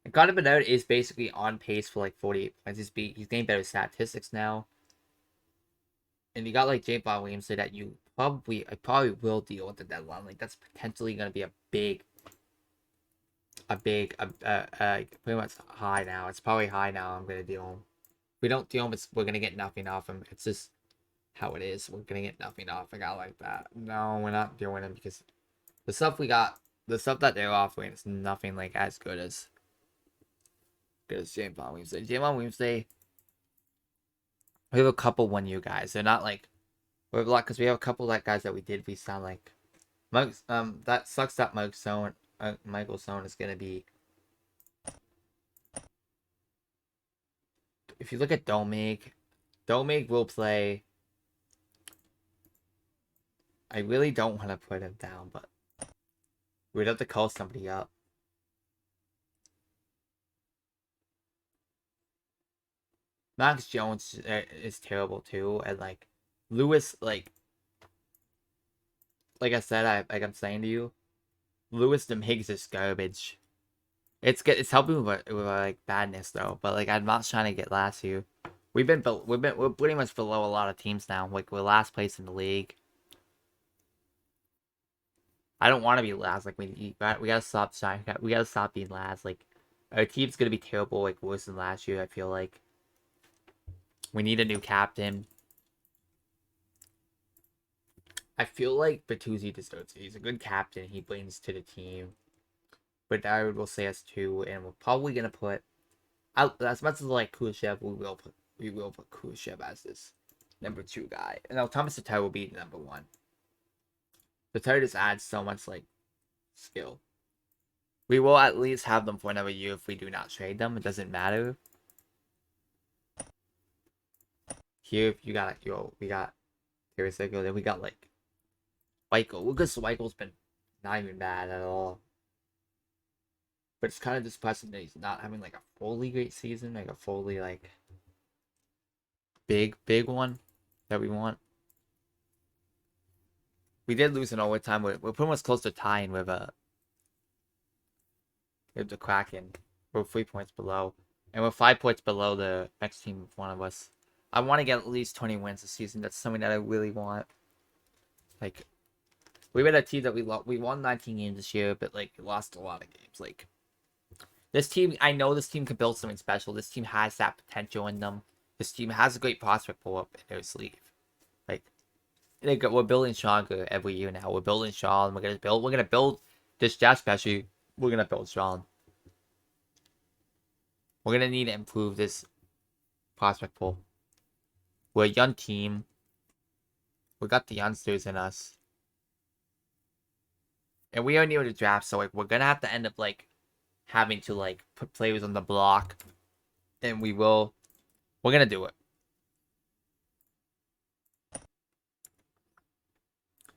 And Connor Bedard is basically on pace for like 48 points. He's getting better statistics now. And you got like Jake Von Williams say that I probably will deal with the deadline. Like that's potentially gonna be a pretty much high now. It's probably high now. I'm gonna deal him. If we don't deal him, we're gonna get nothing off him. It's just how it is. We're gonna get nothing off a guy like that. No, we're not doing him because the stuff that they're offering is nothing like as good as James Bond Wednesday. James Bond Wednesday. We have a couple 1 year guys. They're not like we have a lot because we have a couple like guys that we sound like. That sucks that Michael Stone is gonna be. If you look at Domig will play. I really don't want to put him down, but we'd have to call somebody up. Max Jones is terrible too, and like Lewis, like I said, I'm saying to you, Lewis Dominguez is garbage. It's helping with like badness though, but like I'm not trying to get last here. We're pretty much below a lot of teams now. Like we're last place in the league. I don't want to be last. Like we gotta stop trying. We gotta stop being last. Like our team's gonna be terrible. Like worse than last year. I feel like we need a new captain. I feel like Bertuzzi deserves it. He's a good captain. He brings to the team. But I will say as 2, and we're probably gonna put out as much as like Khrushchev, we will put Khrushchev as this number 2 guy. And now Thomas Tatar will be number 1. Tatar just adds so much like skill. We will at least have them for another year if we do not trade them. It doesn't matter. Here, if you got we got Tarasenko, then we got like Weichel. Lucas Weichel's been not even bad at all. But it's kind of depressing that he's not having like a fully great season, like a fully like big one that we want. We did lose in overtime. We're pretty much close to tying with the Kraken. We're 3 points below, and we're 5 points below the next team. One of us. I want to get at least 20 wins this season. That's something that I really want. Like, we were a team that we won 19 games this year, but like lost a lot of games. Like, this team, I know this team can build something special. This team has that potential in them. This team has a great prospect pull up in their sleeve. Like, we're building stronger every year now. We're building strong. We're gonna build this draft especially. We're gonna build strong. We're gonna need to improve this prospect pool. We're a young team. We got the youngsters in us. And we are near the draft, so like we're gonna have to end up like having to like put players on the block. And we're gonna do it.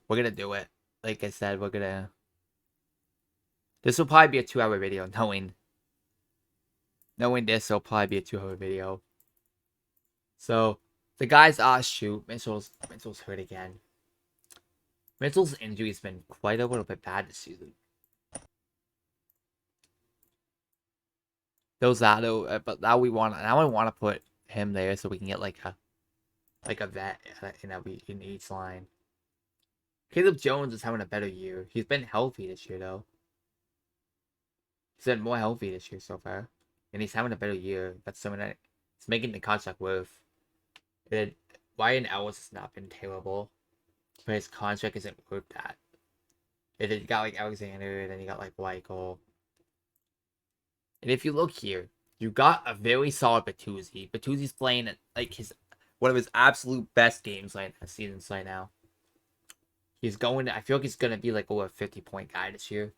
We're gonna do it. Like I said, this will probably be a 2-hour video, knowing this will probably be a 2-hour video. So the guys shoot, Mitchell's hurt again. Mitchell's injury has been quite a little bit bad this season. But now I want to put him there so we can get like a vet in each line. Caleb Jones is having a better year. He's been healthy this year though. He's been more healthy this year so far, and he's having a better year. That's something that it's making the contract worth. Ryan Ellis has not been terrible, but his contract isn't worth that. You got like Alexander, and then you got like Weichel. And if you look here, you got a very solid Bertuzzi. Bertuzzi's playing at like one of his absolute best games seasons right now. I feel like he's gonna be like over a 50-point guy this year.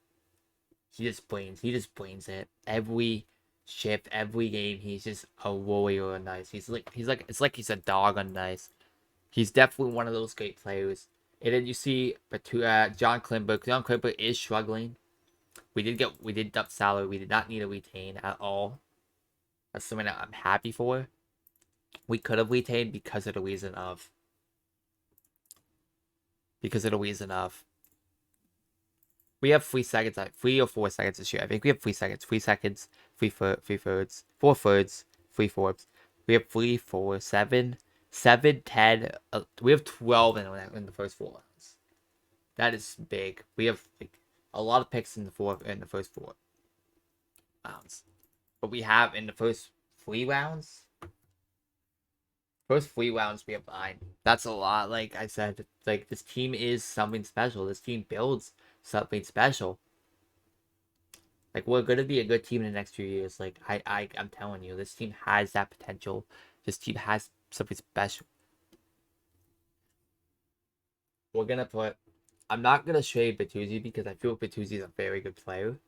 He just brains it. Every shift, every game, he's just a warrior on ice. It's like he's a dog on ice. He's definitely one of those great players. And then you see John Klimber. John Klimber is struggling. We did dump salary. We did not need to retain at all. That's something that I'm happy for. We could have retained because of the reason of we have 3 seconds, 3 or 4 seconds this year. I think we have 3 seconds, 3 seconds, 3 thirds, 4 thirds, 3 fourths. We have 3, 4, 7, 7, 10. We have 12 in the first 4 rounds. That is big. We have like a lot of picks in the first 4 rounds. But we have in the first 3 rounds. First 3 rounds we have 9. That's a lot. Like I said, like this team is something special. This team builds something special. Like we're gonna be a good team in the next few years. Like I'm telling you, this team has that potential. This team has something special. I'm not gonna trade Bertuzzi because I feel Bertuzzi is a very good player.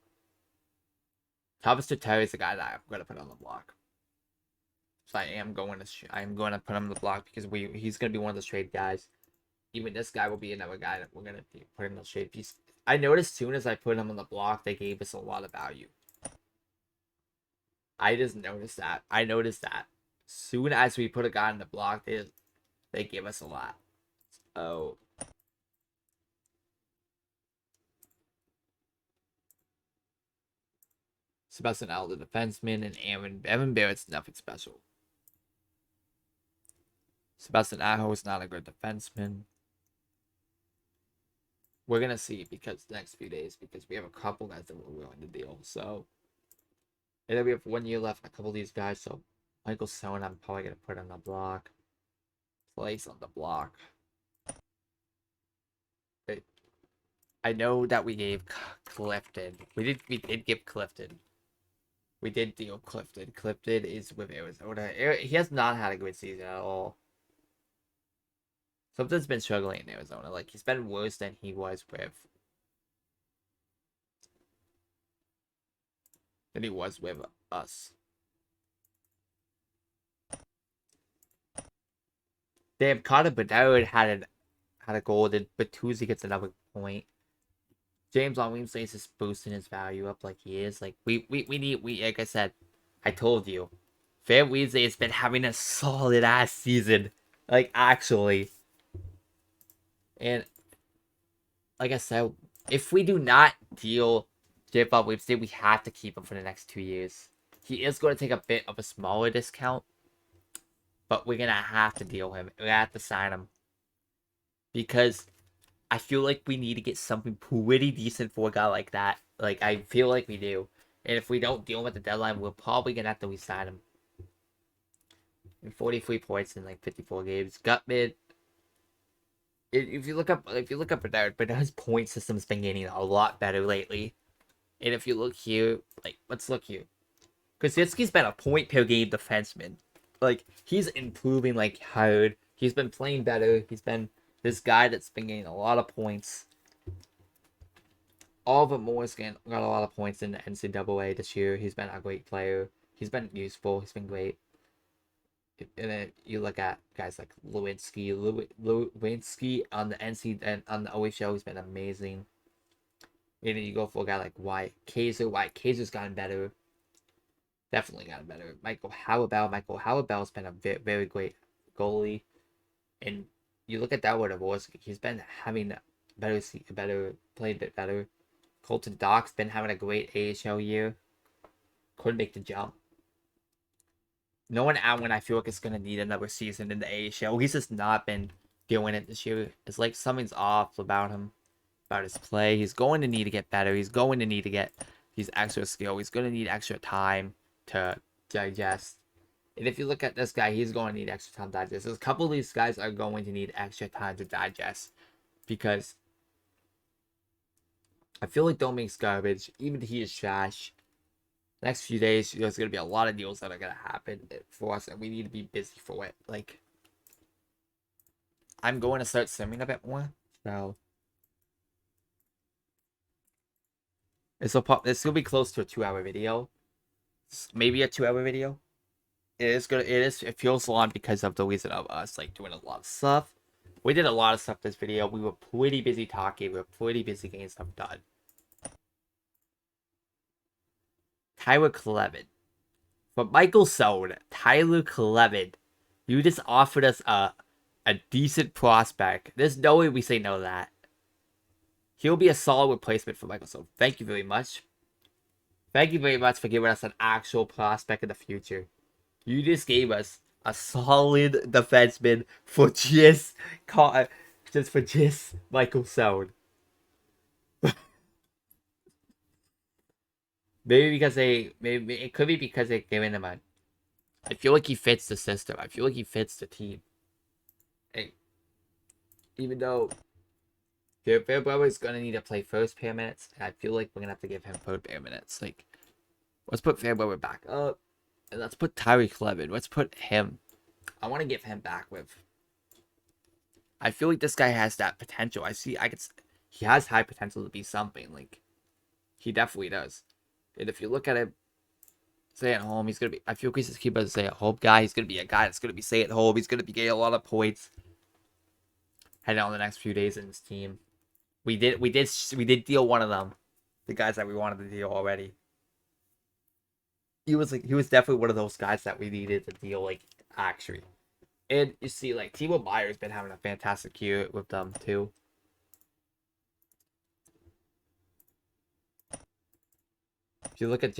Thomas Tatar is the guy that I'm gonna put on the block. So I'm going to put him on the block because he's gonna be one of those trade guys. Even this guy will be another guy that we're gonna be putting in those trade pieces. I noticed soon as I put him on the block, they gave us a lot of value. I just noticed that. Soon as we put a guy on the block, they give us a lot. Oh. Sebastian Al, the defenseman, and Evan Barrett's nothing special. Sebastian Aho is not a good defenseman. We're gonna see because the next few days, because we have a couple guys that we're willing to deal. So, and then we have 1 year left. A couple of these guys. So, Michael Stone, I'm probably gonna put on the block. Place on the block. I know that we gave Clifton. We did give Clifton. We did deal Clifton. Clifton is with Arizona. He has not had a good season at all. Something's been struggling in Arizona. Like, he's been worse than he was with us. Damn, Connor Bedard had a goal. Then Bertuzzi gets another point. James on Wednesday is just boosting his value up like he is. Like we need like I said, I told you, Van Wednesday has been having a solid ass season. Like actually. And like I said, if we do not deal Jeff on Wednesday, we have to keep him for the next 2 years. He is going to take a bit of a smaller discount, but we're gonna have to deal him. We have to sign him. Because I feel like we need to get something pretty decent for a guy like that. Like, I feel like we do. And if we don't deal with the deadline, we're probably going to have to resign him. And 43 points in, like, 54 games. Gutman, if you look up Bedard's point system's been getting a lot better lately. And if you look here, like, let's look here. Krasinski's been a point per game defenseman. Like, he's improving, like, hard. He's been playing better. He's been this guy that's been getting a lot of points. Oliver Moore's got a lot of points in the NCAA this year. He's been a great player. He's been useful. He's been great. And then you look at guys like Lewinsky. Lewinsky on the NC and on the OHL, he's been amazing. And then you go for a guy like Wyatt Kaiser. Wyatt Kaiser's gotten better. Definitely gotten better. Michael Howabell's been a very, very great goalie. And you look at that with Dvorsky, he's been having playing a bit better. Colton Dock's been having a great AHL year. Couldn't make the jump. Noah Allen, I feel like is going to need another season in the AHL. He's just not been doing it this year. It's like something's off about him, about his play. He's going to need to get better. He's going to need to get these extra skill. He's going to need extra time to digest. And if you look at this guy, he's going to need extra time to digest. There's a couple of these guys are going to need extra time to digest. Because I feel like Dominic's garbage. Even he is trash. Next few days, there's going to be a lot of deals that are going to happen for us. And we need to be busy for it. Like, I'm going to start simming a bit more. So, this will be close to a 2-hour video. Maybe a 2-hour video. It feels long because of the reason of us like doing a lot of stuff. We did a lot of stuff this video. We were pretty busy talking. We were pretty busy getting stuff done. Tyler Clevin. From Michael Sohn, Tyler Clevin. You just offered us a decent prospect. There's no way we say no to that. He'll be a solid replacement for Michael Sohn. Thank you very much. Thank you very much for giving us an actual prospect in the future. You just gave us a solid defenseman for just Michael Sohn. Maybe it could be because they giving him a. I feel like he fits the system. I feel like he fits the team. Hey, even though Fairbrother is gonna need to play first pair minutes, and I feel like we're gonna have to give him third pair minutes. Like, let's put Fairbrother back up, and let's put Tyler Clevin. Let's put him. I want to give him back with. I feel like this guy has that potential. He has high potential to be something. Like, he definitely does. And if you look at him, stay at home, he's gonna be. I feel like he's just keep a stay at home guy. He's gonna be a guy that's gonna be stay at home. He's gonna be getting a lot of points. Heading on the next few days in his team. We did deal one of them, the guys that we wanted to deal already. He was definitely one of those guys that we needed to deal, like, actually. And you see, like, Timo Meyer's been having a fantastic year with them too. If you look at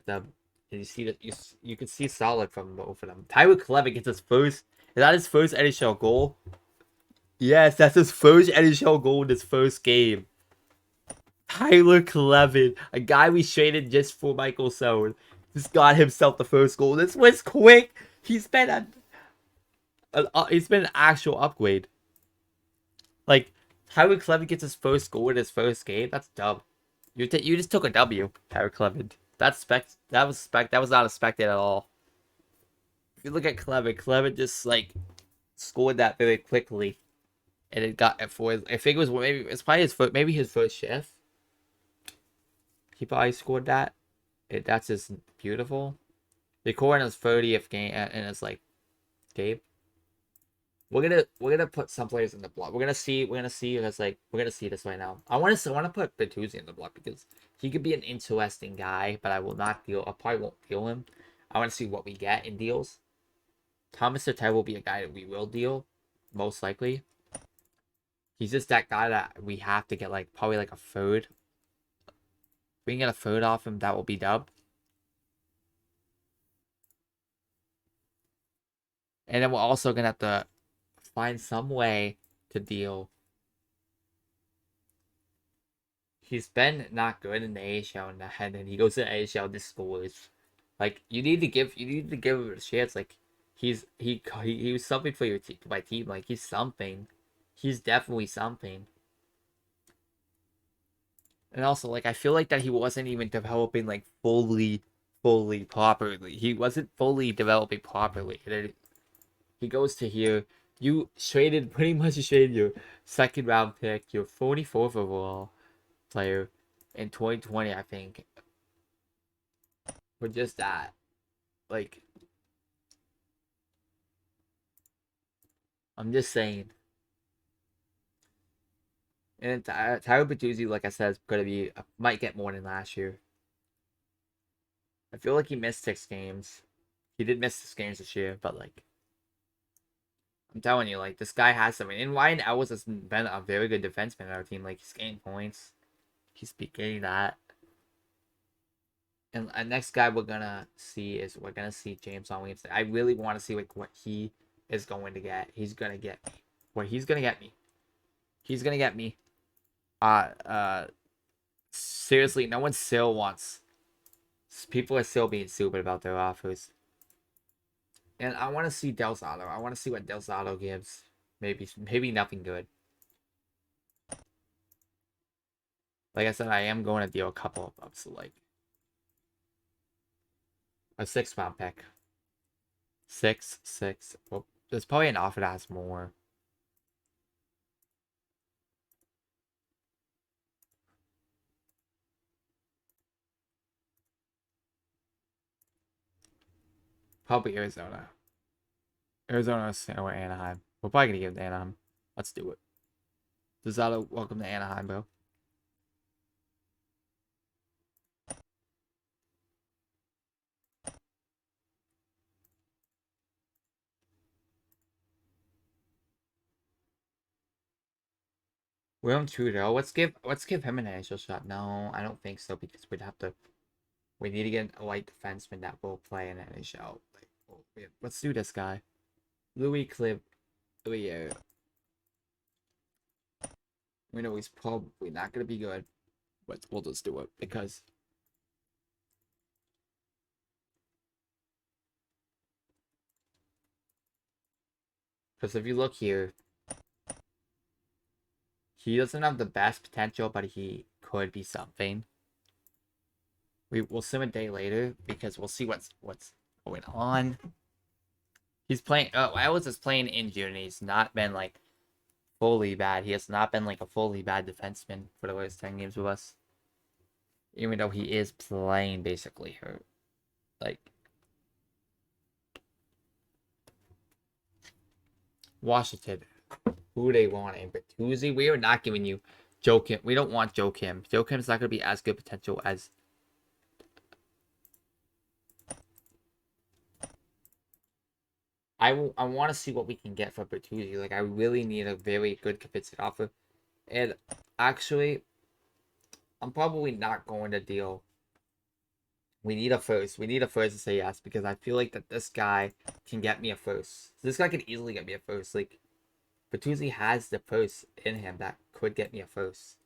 them, and you see that you can see solid from both of them. Tyler Clevin gets his first. Is that his first NHL goal? Yes, that's his first NHL goal in his first game. Tyler Clevin, a guy we traded just for Michael Sohn, just got himself the first goal. This was quick. He's been an actual upgrade. Like, Tyler Clement gets his first goal in his first game. That's dumb. You just took a W, Tyler Clement. That was not expected at all. If you look at Clement just like scored that very quickly, and it got it for. I think it was maybe it's probably his first shift. He probably scored that. That's just beautiful. They scored in his 30th game and it's like game. We're gonna put some players in the block. We're gonna see because like we're gonna see this right now. I wanna put Bertuzzi in the block because he could be an interesting guy, but I will not deal. I probably won't deal him. I want to see what we get in deals. Thomas Terry will be a guy that we will deal, most likely. He's just that guy that we have to get like probably like a third. If we can get a third off him, that will be dub. And then we're also gonna have to find some way to deal. He's been not good in the AHL and then he goes to the AHL and scores. Like you need to give him a chance. Like he was something for your team, my team. Like he's something. He's definitely something. And also like I feel like that he wasn't even developing like fully properly. He wasn't fully developing properly. And then he goes to here. You traded pretty much traded your second round pick, your 44th overall player in 2020, I think, for just that. Like, I'm just saying. And Tyler Bertuzzi, like I said, is gonna be might get more than last year. I feel like he missed 6 games. He did miss 6 games this year, but like I'm telling you, like this guy has something. And Ryan Ellis has been a very good defenseman on our team. Like he's getting points. He's getting that. And next guy we're gonna see James Williamson. I really want to see like what he is going to get. He's gonna get me. What he's gonna get me. He's gonna get me. Uh, uh, Seriously, no one still wants. People are still being stupid about their offers. And I want to see Del Zotto. I want to see what Del Zotto gives. Maybe nothing good. Like I said, I am going to deal a couple of ups, so like a 6 round pick. Six. Well, there's probably an offer that has more. Probably Arizona. Arizona or Anaheim. We're probably gonna give it to Anaheim. Let's do it. Zotto, welcome to Anaheim, bro. William Trudeau. Let's give him an initial shot. No, I don't think so because we need to get a light defenseman that will play in NHL. Like, let's do this guy. Louis Clip. We know he's probably not gonna be good, but we'll just do it because if you look here, he doesn't have the best potential, but he could be something. We'll sim a day later because we'll see what's going on. He's playing. Ellis is playing injured, and he's not been like fully bad. He has not been like a fully bad defenseman for the last 10 games with us, even though he is playing basically hurt. Like Washington, who they wanting? Bertuzzi. We are not giving you Joe Kim. We don't want Joe Kim. Joe Kim's not going to be as good potential as. I want to see what we can get for Bertuzzi. Like I really need a very good competitive offer, and actually, I'm probably not going to deal. We need a first. We need a first to say yes because I feel like that this guy can get me a first. This guy could easily get me a first. Like Bertuzzi has the first in him that could get me a first.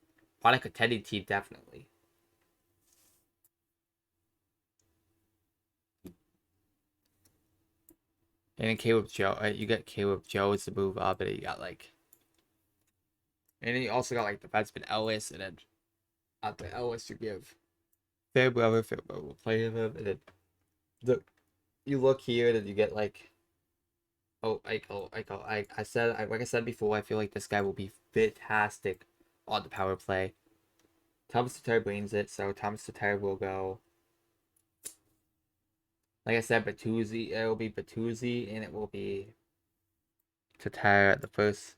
On a contending team, definitely. And then Caleb Joe, you got Caleb Jones to move up, and you got like And then you also got like defenseman Ellis, and then after Ellis you give Fairweather will play him, and then the you look here, and then you get like I said, like I said before, I feel like this guy will be fantastic on the power play. Thomas Tatar brings it, so Thomas Tatar will go. Like I said, Bertuzzi, it will be Bertuzzi, and it will be Tatar at the first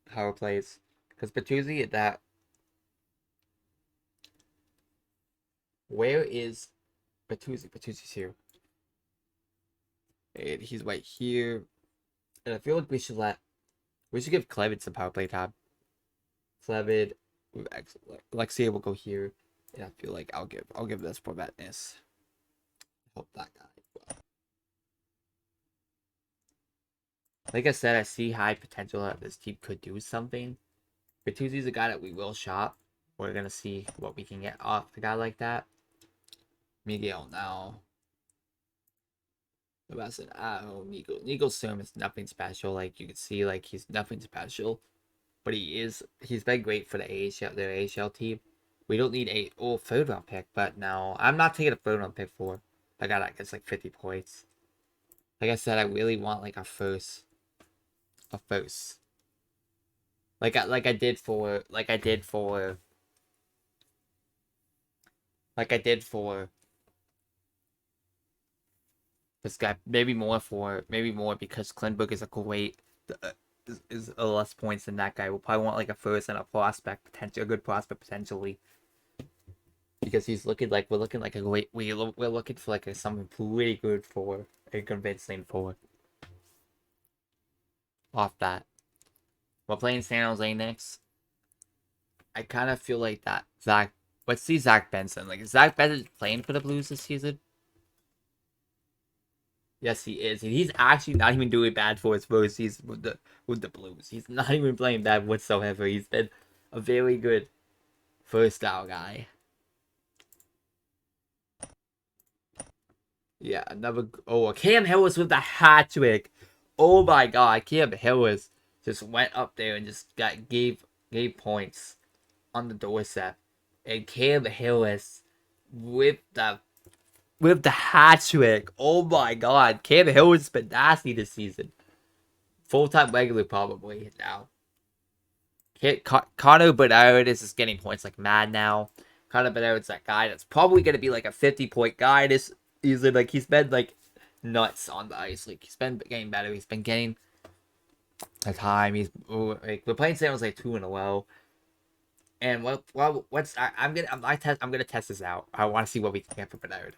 power plays. Because Bertuzzi at that. Where is Bertuzzi? Bertuzzi's here. And he's right here. And I feel like we should give Clevid some power play time. Clevid, Alexia will go here. And I feel like I'll give this for Vetness. Help that guy. Like I said, I see high potential that this team could do something. Bertuzzi's a guy that we will shop. We're gonna see what we can get off a guy like that. Miguel now. Sebastian Nico Sturm is nothing special. Like you can see, like he's nothing special. But he's been great for the AHL team. We don't need a third round pick, but no, I'm not taking a third round pick for a guy that gets like 50 points. Like I said, I really want like a first. Like I did for this guy. Maybe more because Klinberg is a great is less points than that guy. We'll probably want like a first and a good prospect potentially. Because he's looking like we're looking like a great we're looking for like something pretty good for and convincing for off that. We're playing San Jose next. I kind of feel like that let's see Zach Benson. Like, is Zach Benson playing for the Blues this season? Yes, he is. And he's actually not even doing bad for his first season with the Blues. He's not even playing bad whatsoever. He's been a very good first style guy. Yeah, another. Oh, Cam Hillis with the hat trick. Oh my God, Cam Hillis just went up there and just gave points on the doorstep, and Cam Hillis with the hat trick. Oh my God, Cam Hillis has been nasty this season. Full-time regular probably now. Connor Bedard is just getting points like mad now. Connor Bedard's that guy that's probably gonna be like a 50-point guy this season. Like he's been like nuts on the ice. Like he's been getting better. He's been getting a time. We're playing San Jose 2 in a row. And I'm gonna test this out. I want to see what we can get for Bedard.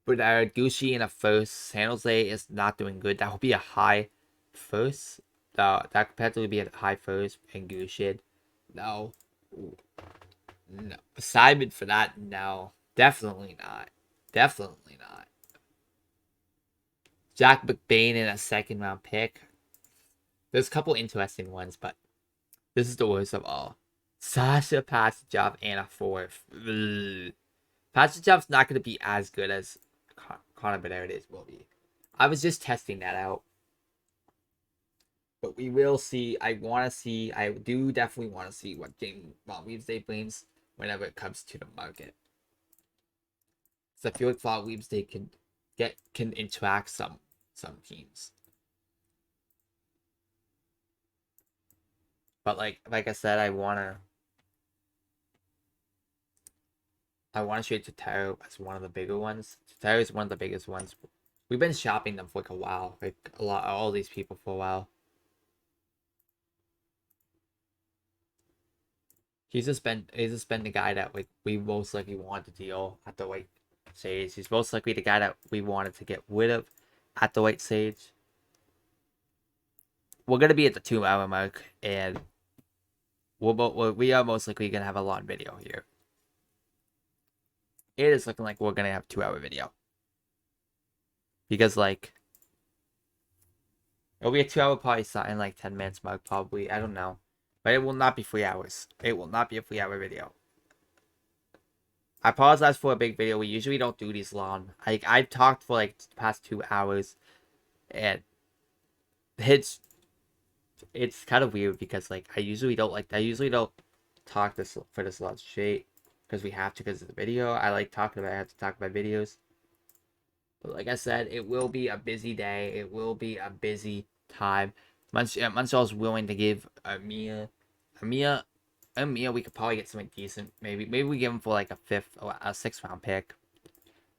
Bedard, Gucci in a first. San Jose is not doing good. That will be a high first. That could potentially be a high first. And Gucci, no. Simon for that, no. Definitely not. Jack McBain in a second round pick. There's a couple interesting ones, but this is the worst of all. Sasha Pastujov and a fourth. Pastujov's not going to be as good as Connor Bedard will be. I was just testing that out. But we will see. I do definitely want to see what James Von Weemsday brings whenever it comes to the market. So I feel like Von Weemsday can interact some teams. But like I said, I wanna trade Tatar as one of the bigger ones. Tatar is one of the biggest ones. We've been shopping them for like a while, like all these people for a while. He's just been the guy that like we most likely want to deal at the white stage. He's most likely the guy that we wanted to get rid of at the white stage. We're gonna be at the 2-hour mark, and we are most likely gonna have a long video here. It is looking like we're gonna have a 2-hour video because like it'll be a 2-hour probably in like 10 minutes mark probably. I don't know, but it will not be 3 hours. It will not be a 3-hour video. I apologize for a big video. We usually don't do these long. I've talked for like the past 2 hours, and it's it's kind of weird because like I usually don't talk this for this lot straight because we have to because of the video. I like talking about I have to talk about videos. But like I said, it will be a busy day. It will be a busy time. Montreal's willing to give Mia, we could probably get something decent. Maybe we give him for like a fifth or a sixth round pick.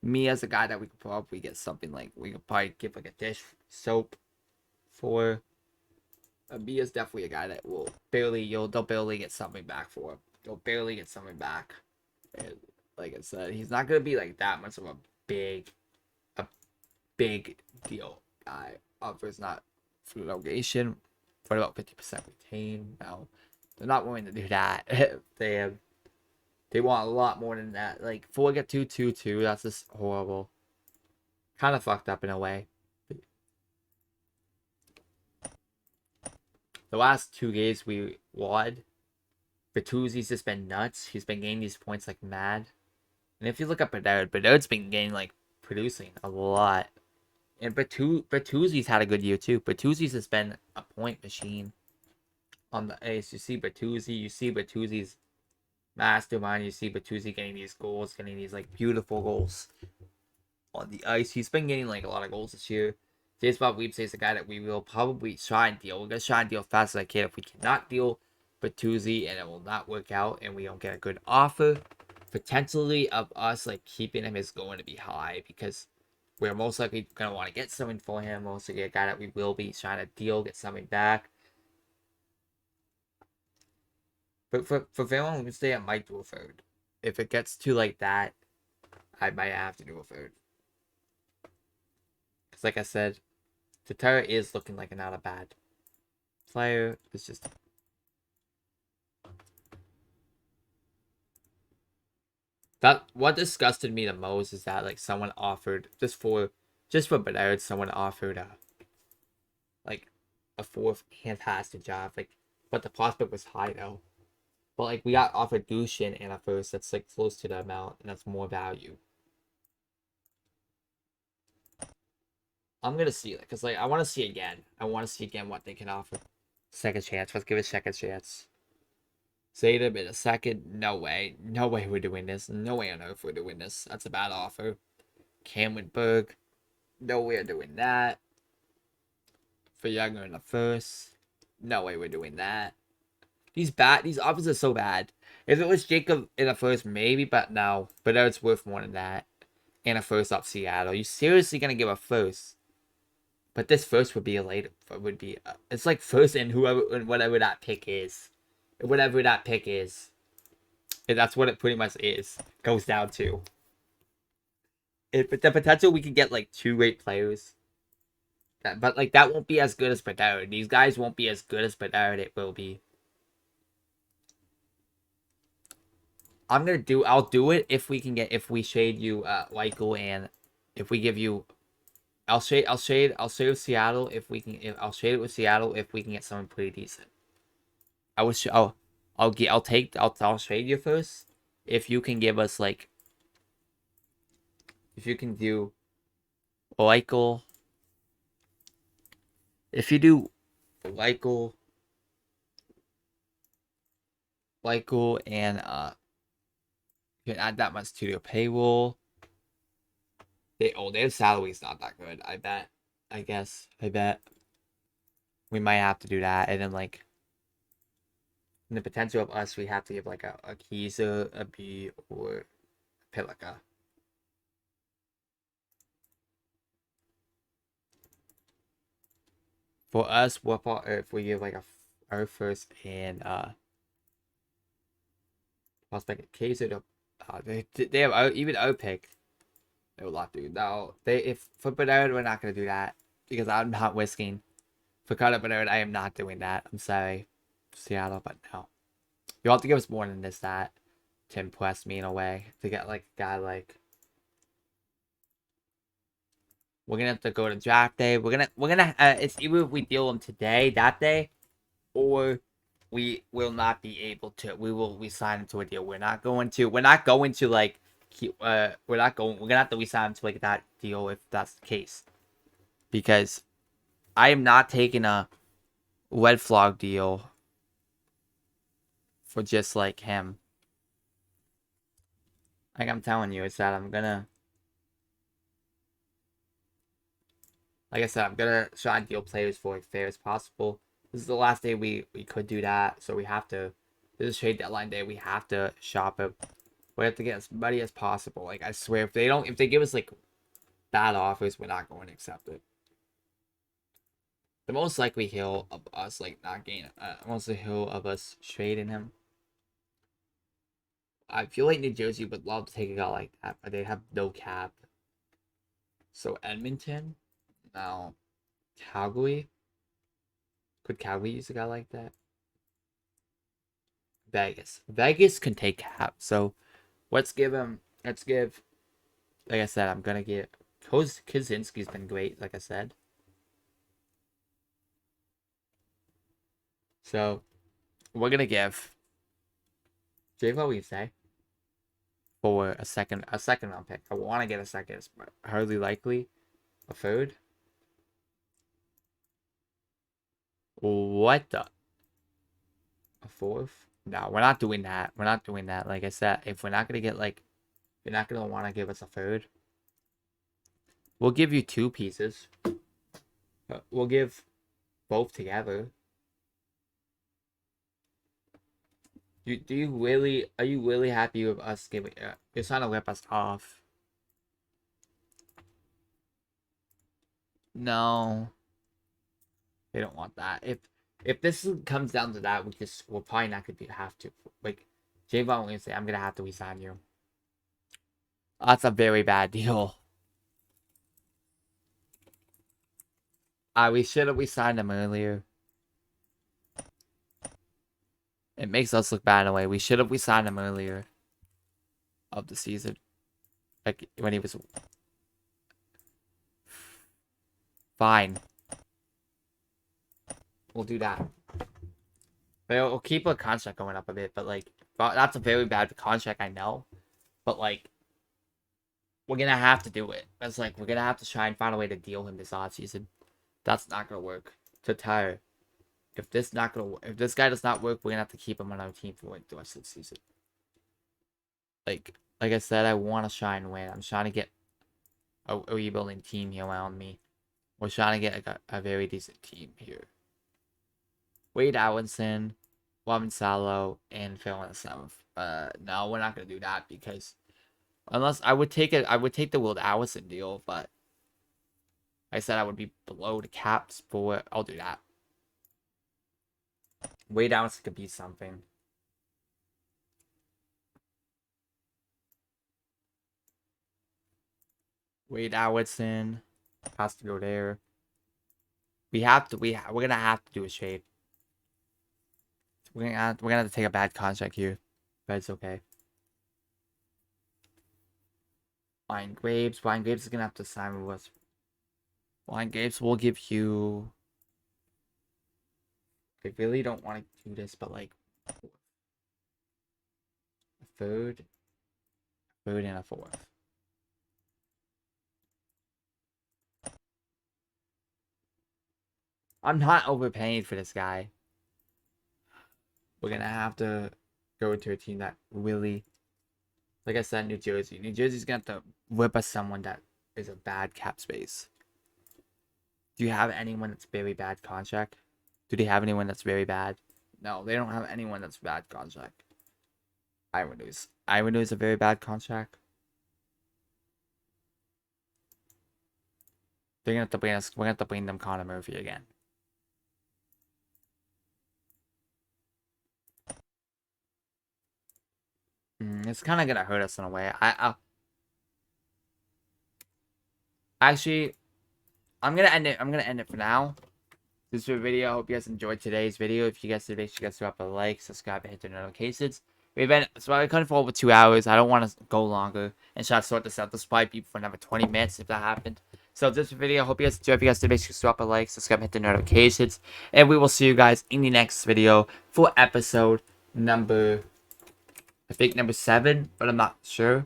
Mia's a guy that we could probably get something like we could probably give like a dish soap for. Mia's definitely a guy that they'll barely get something back for. They'll barely get something back. And like I said, he's not gonna be like that much of big a big deal guy. Offers not for the location, for about 50% retain. No, they're not willing to do that. They want a lot more than that. Like 4-2-2-2. That's just horrible. Kind of fucked up in a way. The last 2 games we won, Bertuzzi's just been nuts. He's been getting these points like mad. And if you look at Bedard's been getting like producing a lot. And Bertuzzi's had a good year too. Bertuzzi's has been a point machine on the ice. You see Bertuzzi's mastermind. You see Bertuzzi getting these goals, getting these like beautiful goals on the ice. He's been getting like a lot of goals this year. James Bob Weepsay is a guy that we will probably try and deal. We're gonna try and deal fast as I can. If we cannot deal Bertuzzi and it will not work out and we don't get a good offer, potentially of us like keeping him is going to be high because we're most likely gonna want to get something for him. Most likely a guy that we will be trying to deal, get something back. But for Van Wednesday, I might do a third. If it gets to like that, I might have to do a third. Because like I said, Tatar is looking like not a bad player. It's just that what disgusted me the most is that like someone offered just for Bedard, someone offered like a fourth fantastic job. Like but the prospect was high though. But like we got offered Dushin and a first that's like close to the amount and that's more value. I'm gonna see it because like I want to see again. I want to see again what they can offer. Second chance. Let's give it a second chance. Zeta in a second. No way. No way we're doing this. No way on earth we're doing this. That's a bad offer. Cameronberg. No way we're doing that. For Younger in the first. No way we're doing that. These offers are so bad. If it was Jacob in the first, maybe, but no. But it's worth more than that. And a first off Seattle. You seriously gonna give a first? But this first would be a late. Would be. It's like first and whatever that pick is. Whatever that pick is. And that's what it pretty much is. Goes down to. But the potential we could get like 2 great players. But like that won't be as good as Bedard. These guys won't be as good as Bedard. It will be. I'll do it if we shade you Weichel and if we give you I'll shade with Seattle if we can I'll shade it with Seattle if we can get something pretty decent. I'll shade you first if you can give us like if you can do Weichel. If you do Weichel and you can add that much to your payroll. Their salary's not that good. I bet. I bet. We might have to do that, and then like, in the potential of us, we have to give like a Kiza, a B, or a Pilika. For us, if we give like our first and prospect Kiza to they have even O pick. They will not do no. If for Bernard, we're not gonna do that because I'm not risking. For Carter Bernard, I am not doing that. I'm sorry, Seattle, but no. You have to give us more than this to impress me in a way to get like a guy like. We're gonna have to go to draft day. We're gonna. It's either if we deal them today, that day, or we will not be able to. We sign into a deal. We're not going to like. We're gonna have to resign to like that deal if that's the case, because I am not taking a red flag deal for just like him. Like I'm telling you, it's that I'm gonna, like I said, I'm gonna try and deal players for as fair as possible. This is the last day we could do that, so we have to. This is trade deadline day. We have to shop it. We have to get as many as possible. Like I swear, if they give us like bad offers, we're not going to accept it. The most likely hill of us like not getting, most the hill of us trading him. I feel like New Jersey would love to take a guy like that, but they have no cap. So Edmonton, now Calgary. Could Calgary use a guy like that? Vegas can take cap. So let's give him. Let's give. Like I said, I'm gonna get. Kaczynski's been great. Like I said. So we're gonna give. Jay, what will you say? For a second round pick. I want to get a second. It's hardly likely. A third. What the? A fourth? No, we're not doing that. We're not doing that. Like I said, if we're not gonna get like, you're not gonna want to give us a third. We'll give you 2 pieces. We'll give both together. Are you really happy with us giving? You're trying to rip us off. No, they don't want that. If this comes down to that, we're probably not gonna have to. Like, Javon will say, I'm gonna have to resign you. That's a very bad deal. We should have resigned him earlier. It makes us look bad in a way. We should have resigned him earlier of the season. Like, when he was... Fine. We'll do that. But we'll keep a contract going up a bit, but, like, that's a very bad contract, I know. But, like, we're gonna have to do it. That's like, we're gonna have to try and find a way to deal him this offseason. That's not gonna work. To tire. If this guy does not work, we're gonna have to keep him on our team for like the rest of the season. Like I said, I want to try and win. I'm trying to get a rebuilding team here around me. We're trying to get a very decent team here. Wade Allenson, Robin Salo, and Phil in the 7th. No, we're not gonna do that because unless I would take the Will Allison deal, but I said I would be below the caps for it. I'll do that. Wade Allison could be something. Wade Allison has to go there. We're gonna have to do a trade. We're gonna have to take a bad contract here, but it's okay. Ryan Graves is gonna have to sign with us. Ryan Graves will give you. I really don't want to do this, but like a third, and a 4th. I'm not overpaying for this guy. We're gonna have to go to a team that really, like I said, New Jersey. New Jersey's gonna have to whip us someone that is a bad cap space. Do you have anyone that's very bad contract? Do they have anyone that's very bad? No, they don't have anyone that's bad contract. Iron is a very bad contract. They're gonna have to bring us. We're gonna have to bring them Connor Murphy again. It's kind of gonna hurt us in a way. Actually, I'm gonna end it. I'm gonna end it for now. This is a video. I hope you guys enjoyed today's video. If you guys did, make sure you guys drop a like, subscribe, and hit the notifications. We've been I cut for over 2 hours. I don't want to go longer and try to sort this out. This probably be for another 20 minutes if that happened. So this video, I hope you guys enjoyed. If you guys did, make sure you drop a like, subscribe, hit the notifications, and we will see you guys in the next video for episode number, I think number 7, but I'm not sure.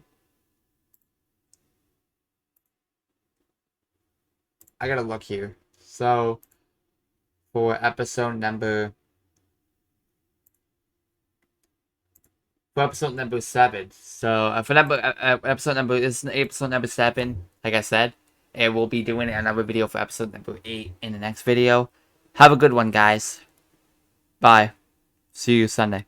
I gotta look here. So for episode number 7. So for episode number 7. Like I said, and we'll be doing another video for episode number 8 in the next video. Have a good one, guys. Bye. See you Sunday.